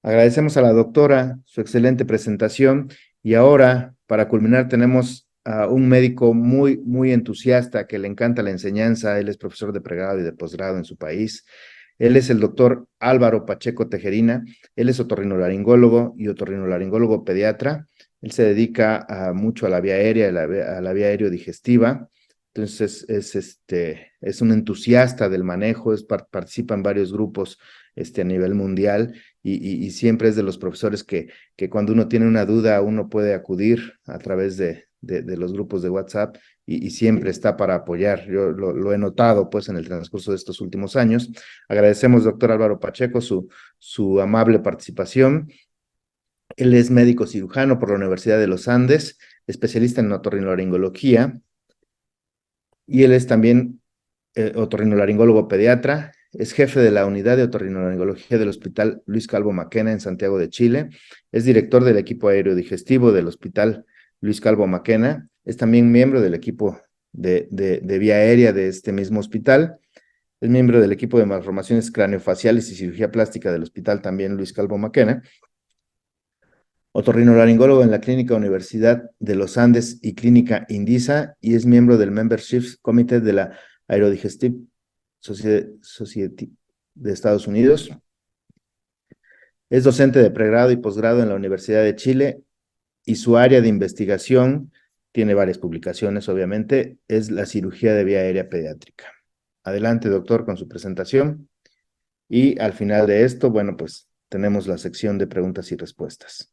Agradecemos a la doctora su excelente presentación y ahora, para culminar, tenemos a un médico muy entusiasta que le encanta la enseñanza. Él es profesor de pregrado y de posgrado en su país. Él es el doctor Álvaro Pacheco Tejerina. Él es otorrinolaringólogo y otorrinolaringólogo pediatra. Él se dedica mucho a la vía aérea, a la vía aerodigestiva. Entonces, es un entusiasta del manejo, participa en varios grupos a nivel mundial y siempre es de los profesores que cuando uno tiene una duda, uno puede acudir a través de los grupos de WhatsApp y siempre está para apoyar. Yo lo he notado pues en el transcurso de estos últimos años. Agradecemos, doctor Álvaro Pacheco, su amable participación. Él es médico cirujano por la Universidad de los Andes, especialista en otorrinolaringología, y él es también otorrinolaringólogo pediatra. Es jefe de la unidad de otorrinolaringología del Hospital Luis Calvo Maquena en Santiago de Chile. Es director del equipo aerodigestivo del Hospital Luis Calvo Maquena. Es también miembro del equipo de vía aérea de este mismo hospital. Es miembro del equipo de malformaciones craneofaciales y cirugía plástica del Hospital también Luis Calvo Maquena. Otorrinolaringólogo en la Clínica Universidad de los Andes y Clínica Indisa, y es miembro del Membership Committee de la Aerodigestive Society de Estados Unidos. Es docente de pregrado y posgrado en la Universidad de Chile y su área de investigación, tiene varias publicaciones obviamente, es la cirugía de vía aérea pediátrica. Adelante, doctor, con su presentación. Y al final de esto, bueno, pues tenemos la sección de preguntas y respuestas.